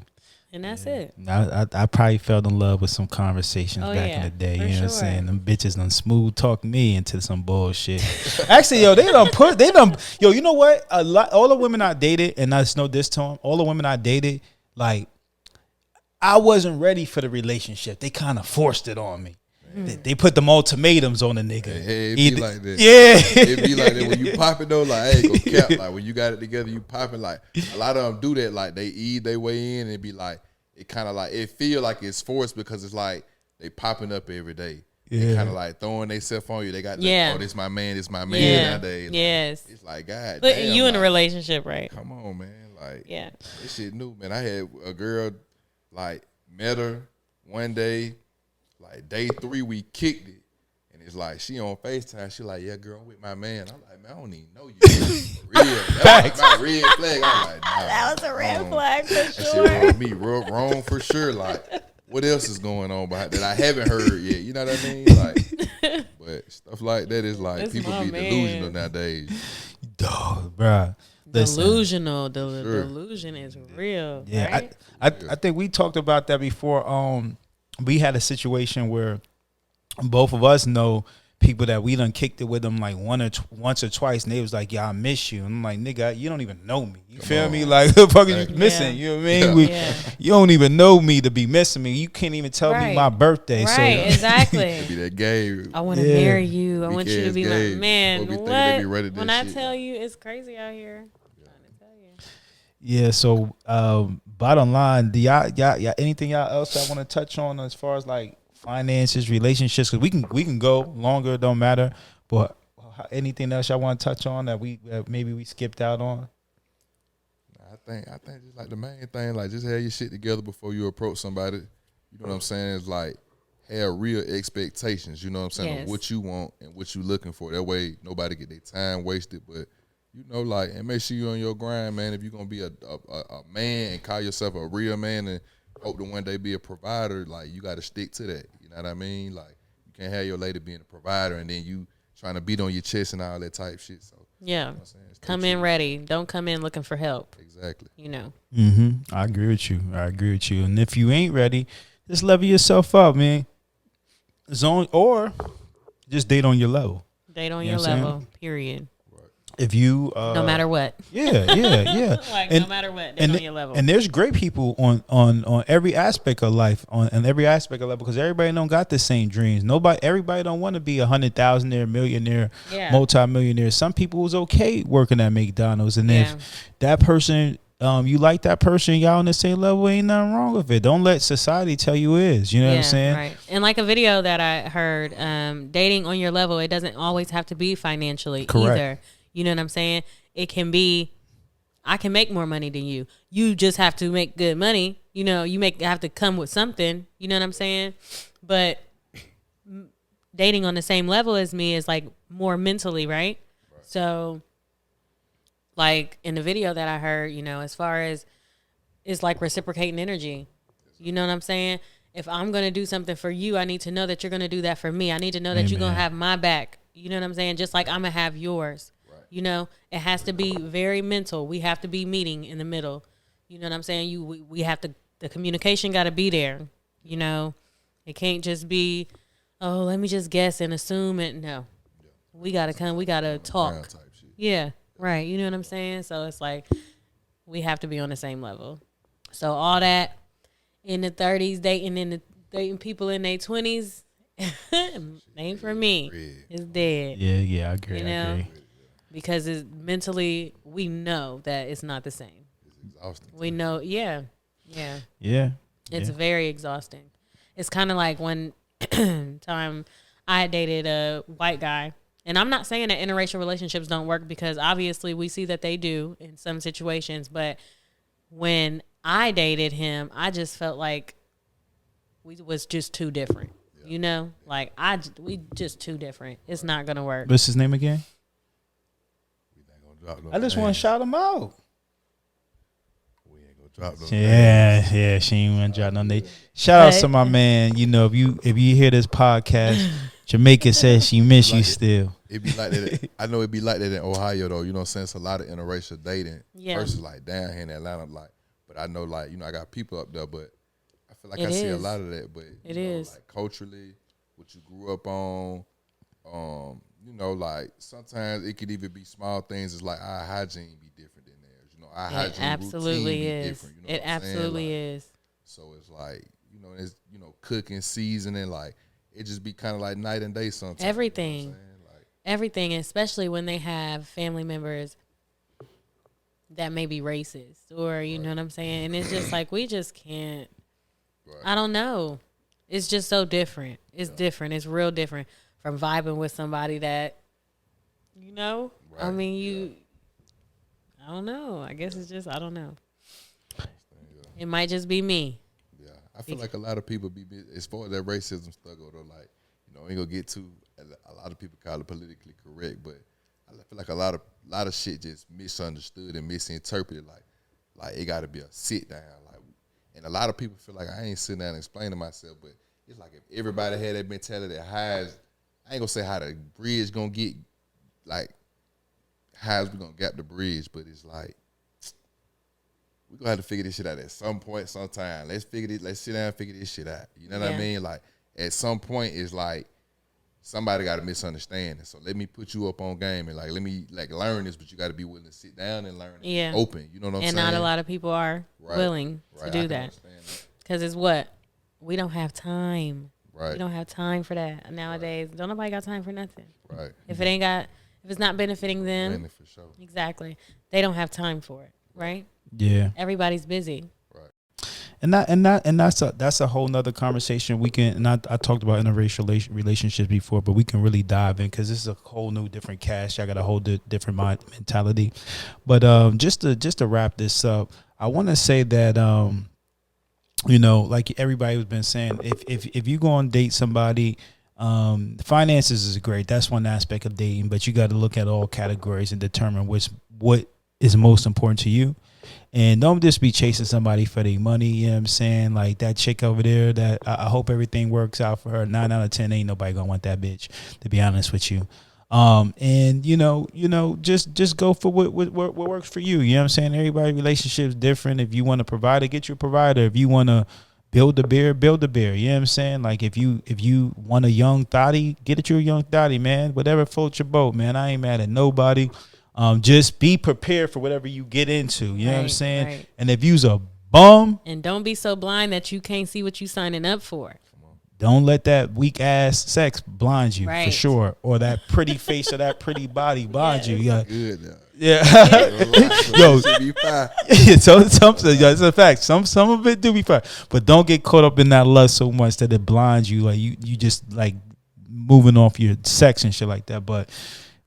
Speaker 4: And that's it.
Speaker 2: I probably fell in love with some conversations
Speaker 4: Oh,
Speaker 2: back in
Speaker 4: yeah,
Speaker 2: the day.
Speaker 4: for
Speaker 2: You know what I'm
Speaker 4: sure.
Speaker 2: saying? Them bitches done smooth talk me into some bullshit. Actually, yo, you know what? All the women I dated, and I just know this time, all the women I dated, like, I wasn't ready for the relationship. They kind of forced it on me. They put them ultimatums on the nigga.
Speaker 3: Hey, it be like that.
Speaker 2: Yeah.
Speaker 3: It be like that when you pop it though. Like, I ain't gonna cap. Like when you got it together, you popping. Like a lot of them do that. Like they ease their way in, and it be like it kind of like it feel like it's forced because it's like they popping up every day. They
Speaker 2: Yeah.
Speaker 3: kind of like throwing themselves on you. They got
Speaker 4: Yeah.
Speaker 3: oh, this my man, nowadays. Like,
Speaker 4: Yes.
Speaker 3: it's like God.
Speaker 4: But
Speaker 3: damn,
Speaker 4: you in a
Speaker 3: like,
Speaker 4: relationship, right?
Speaker 3: Come on, man. Like
Speaker 4: Yeah.
Speaker 3: this shit new, man. I had a girl like met her one day, like day 3 we kicked it. And it's like she on FaceTime. She like, yeah, girl, I'm with my man. I'm like, man, I don't even know you. Real. That was my red flag. I'm like, nah,
Speaker 4: That was a red flag for
Speaker 3: that shit
Speaker 4: sure.
Speaker 3: rubbed me wrong for sure. Like, what else is going on behind that I haven't heard yet? You know what I mean? Like, but stuff like that is like
Speaker 4: That's
Speaker 3: people
Speaker 4: my
Speaker 3: be
Speaker 4: man.
Speaker 3: delusional nowadays.
Speaker 2: Dog, bruh. Listen.
Speaker 4: Delusional. The
Speaker 3: Sure.
Speaker 4: delusion is real.
Speaker 2: Yeah,
Speaker 4: Right?
Speaker 2: I think we talked about that before. We had a situation where both of us know people that we done kicked it with them like once or twice, and they was like, "Yeah, I miss you." And I'm like, "Nigga, you don't even know me. You feel me? Like, what the fuck are you
Speaker 3: Exactly.
Speaker 2: missing?
Speaker 4: Yeah.
Speaker 2: You know what I mean?
Speaker 3: Yeah.
Speaker 2: You don't even know me to be missing me. You can't even tell me
Speaker 4: Right.
Speaker 2: my birthday.
Speaker 4: Right,
Speaker 2: So
Speaker 3: Be
Speaker 4: exactly.
Speaker 3: that gay.
Speaker 4: I want to
Speaker 2: Yeah.
Speaker 4: marry you. I want you to
Speaker 3: Because
Speaker 4: be my
Speaker 3: gay,
Speaker 4: man.
Speaker 3: folk be thinking they be ready
Speaker 4: What?
Speaker 3: to
Speaker 4: When
Speaker 3: that
Speaker 4: I
Speaker 3: shit.
Speaker 4: tell you, it's crazy out here. I'm trying to tell you.
Speaker 2: yeah. So bottom line, do y'all anything y'all else I want to touch on as far as like finances, relationships? Because we can go longer. Don't matter. But anything else y'all want to touch on that maybe we skipped out on?
Speaker 3: I think just like the main thing, like just have your shit together before you approach somebody. You know what I'm saying? It's like have real expectations. You know what I'm saying?
Speaker 4: Yes.
Speaker 3: Of what you want and what you looking for. That way nobody get their time wasted. But you know, like, and make sure you on your grind, man. If you're gonna be a man and call yourself a real man and hope to one day be a provider, like you got to stick to that. You know what I mean? Like you can't have your lady being a provider and then you trying to beat on your chest and all that type shit. So
Speaker 4: Yeah.
Speaker 3: you know what I'm saying? Stay
Speaker 4: Come in
Speaker 3: true.
Speaker 4: ready. Don't come in looking for help.
Speaker 3: Exactly.
Speaker 4: You know.
Speaker 2: I agree with you. And if you ain't ready, just level yourself up, man. Or just date on your level.
Speaker 4: Date on
Speaker 2: You know
Speaker 4: your
Speaker 2: what I'm saying?
Speaker 4: level. Period.
Speaker 2: if you
Speaker 4: no matter what.
Speaker 2: yeah, yeah.
Speaker 4: Like
Speaker 2: And-
Speaker 4: no matter what, they're
Speaker 2: and
Speaker 4: on your level.
Speaker 2: and there's great people on every aspect of life on every aspect of life because everybody don't got the same dreams. Everybody don't want to be 100,000-millionaire, millionaire,
Speaker 4: Yeah.
Speaker 2: multi-millionaire. Some people was okay working at McDonald's, and
Speaker 4: Yeah.
Speaker 2: if that person you like that person, y'all on the same level, ain't nothing wrong with it. Don't let society tell you is. You know what I'm saying?
Speaker 4: Right. And like a video that I heard, dating on your level, it doesn't always have to be financially
Speaker 2: Correct.
Speaker 4: either. You know what I'm saying? It can be, I can make more money than you. You just have to make good money. You know, have to come with something. You know what I'm saying? But dating on the same level as me is like more mentally, right? So like in the video that I heard, you know, as far as it's like reciprocating energy. You know what I'm saying? If I'm going to do something for you, I need to know that you're going to do that for me. I need to know that you're going to
Speaker 2: Amen.
Speaker 4: have my back. You know what I'm saying? Just like I'm going to have yours. You know, it has to be very mental. We have to be meeting in the middle. You know what I'm saying? We have to, the communication got to be there. You know, it can't just be, oh, let me just guess and assume it. No, we got to talk.
Speaker 3: Ground type shit.
Speaker 4: Yeah, right. You know what I'm saying? So it's like we have to be on the same level. So all that in the 30s, dating people in their 20s, ain't for me. It's dead.
Speaker 2: Yeah, I agree.
Speaker 4: You
Speaker 2: I
Speaker 4: know?
Speaker 2: agree.
Speaker 4: Because it's mentally, we know that it's not the same.
Speaker 3: It's exhausting.
Speaker 4: We know, yeah.
Speaker 2: Yeah.
Speaker 4: It's
Speaker 2: yeah.
Speaker 4: very exhausting. It's kind of like one time I dated a white guy. And I'm not saying that interracial relationships don't work because obviously we see that they do in some situations. But when I dated him, I just felt like we was just too different. You know? Like, we just too different. It's not going to work.
Speaker 2: What's his name again?
Speaker 3: We ain't gonna drop no
Speaker 2: I just want to
Speaker 3: names.
Speaker 2: shout him out.
Speaker 3: We ain't gonna drop no names.
Speaker 2: Yeah, she ain't want to drop no name. Shout out
Speaker 4: But-
Speaker 2: to my man. You know, if you hear this podcast, Jamaica says she miss you
Speaker 3: Like it.
Speaker 2: still.
Speaker 3: It be like that. I know it be like that in Ohio though. You know what I'm saying? It's a lot of interracial dating
Speaker 4: Yeah.
Speaker 3: versus like down here in Atlanta. Like, but I know like, you know, I got people up there, but I feel like
Speaker 4: It
Speaker 3: I see a
Speaker 4: is.
Speaker 3: lot of that. But
Speaker 4: It
Speaker 3: you know,
Speaker 4: is.
Speaker 3: like culturally, what you grew up on, you know, like sometimes it could even be small things. It's like our hygiene be different than theirs. You know, our
Speaker 4: It
Speaker 3: hygiene
Speaker 4: absolutely
Speaker 3: routine be
Speaker 4: is.
Speaker 3: different. You know
Speaker 4: It
Speaker 3: what I'm saying?
Speaker 4: absolutely
Speaker 3: Like,
Speaker 4: is.
Speaker 3: so it's like, you know, it's, you know, cooking, seasoning, like it just be kind of like night and day sometimes. you know what I'm
Speaker 4: Everything.
Speaker 3: saying? Like,
Speaker 4: Everything, especially when they have family members that may be racist or you know what I'm saying. And it's just like we just can't.
Speaker 3: Right.
Speaker 4: I don't know. It's just so different. It's different. It's real different from vibing with somebody that, you know. I
Speaker 3: Right.
Speaker 4: mean, I don't know. I guess it's just I don't know. It might just be me.
Speaker 3: Yeah, I feel like a lot of people be as far as that racism struggle though. Like, you know, ain't gonna get too. A lot of people call it politically correct, but I feel like a lot of shit just misunderstood and misinterpreted. Like it got to be a sit down. Like, and a lot of people feel like I ain't sitting down and explaining myself, but it's like if everybody had that mentality, I ain't gonna say how the bridge gonna get. Like, how's we gonna gap the bridge? But it's like, we gonna have to figure this shit out at some point, sometime. Let's sit down and figure this shit out. You know what I
Speaker 4: Yeah.
Speaker 3: mean? Like, at some point, it's like somebody got a misunderstanding. So let me put you up on game and like let me like learn this, but you got to be willing to sit down and learn.
Speaker 4: Yeah.
Speaker 3: And open. You know what I'm
Speaker 4: And
Speaker 3: saying?
Speaker 4: not a lot of people are
Speaker 3: Right.
Speaker 4: willing
Speaker 3: Right,
Speaker 4: to
Speaker 3: I
Speaker 4: do
Speaker 3: can
Speaker 4: that
Speaker 3: understand that.
Speaker 4: because it's what we don't have time.
Speaker 3: Right.
Speaker 4: We don't have time for that nowadays. Don't nobody got time for nothing.
Speaker 3: Right.
Speaker 4: If it's not benefiting them,
Speaker 3: Winning for sure.
Speaker 4: exactly, they don't have time for it, right?
Speaker 2: Yeah.
Speaker 4: Everybody's busy.
Speaker 2: And that's a whole nother conversation we can. And I talked about interracial relationships before, but we can really dive in because this is a whole new different cast. I got a whole different mentality. But just to wrap this up, I want to say that you know, like everybody has been saying, if you go and date somebody, finances is great. That's one aspect of dating, but you got to look at all categories and determine what is most important to you. And don't just be chasing somebody for their money. You know what I'm saying? Like that chick over there that I hope everything works out for her. 9 out of 10 ain't nobody gonna want that bitch, to be honest with you. And you know, just go for what works for you. You know what I'm saying? Everybody's relationship is different. If you want a provider, get your provider. If you want to build a beer. You know what I'm saying? Like if you want a young thotty, get it you a young thotty, man. Whatever floats your boat, man. I ain't mad at nobody. Just be prepared for whatever you get into. You know what I'm
Speaker 4: Right,
Speaker 2: saying?
Speaker 4: right.
Speaker 2: And if you's a bum,
Speaker 4: And don't be so blind that you can't see what you signing up for.
Speaker 2: don't let that weak ass sex blind you for
Speaker 4: Right.
Speaker 2: sure, or that pretty face or that pretty body blind you. Yeah,
Speaker 3: Good now.
Speaker 2: yeah. Yo.
Speaker 3: Should be fine.
Speaker 2: It's a fact. Some of it do be fine, but don't get caught up in that lust so much that it blinds you. Like you just like moving off your sex and shit like that. But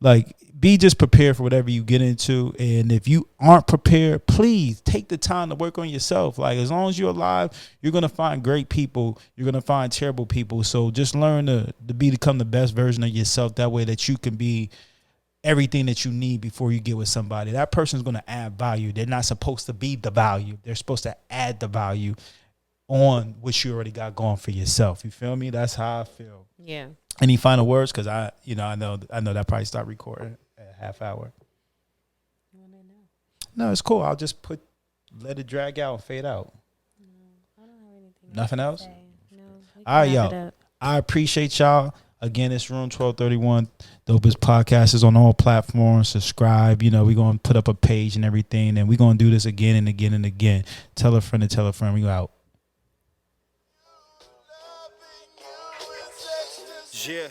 Speaker 2: like, be just prepared for whatever you get into. And if you aren't prepared, please take the time to work on yourself. Like, as long as you're alive, you're gonna find great people. You're gonna find terrible people. So just learn to become the best version of yourself. That way that you can be everything that you need before you get with somebody. That person's going to add value. They're not supposed to be the value. They're supposed to add the value on what you already got going for yourself. You feel me? That's how I feel.
Speaker 4: Yeah.
Speaker 2: Any final words? Because I know that probably stopped recording at a half hour. No, it's cool. I'll just let it drag out and fade out.
Speaker 4: I don't have anything.
Speaker 2: Nothing else?
Speaker 4: No.
Speaker 2: All right, y'all. I appreciate y'all. Again, it's Room 1231. Dopest Podcast is on all platforms. Subscribe. You know, we're going to put up a page and everything. And we're going to do this again and again and again. Tell a friend to tell a friend. We go out.
Speaker 1: Yeah.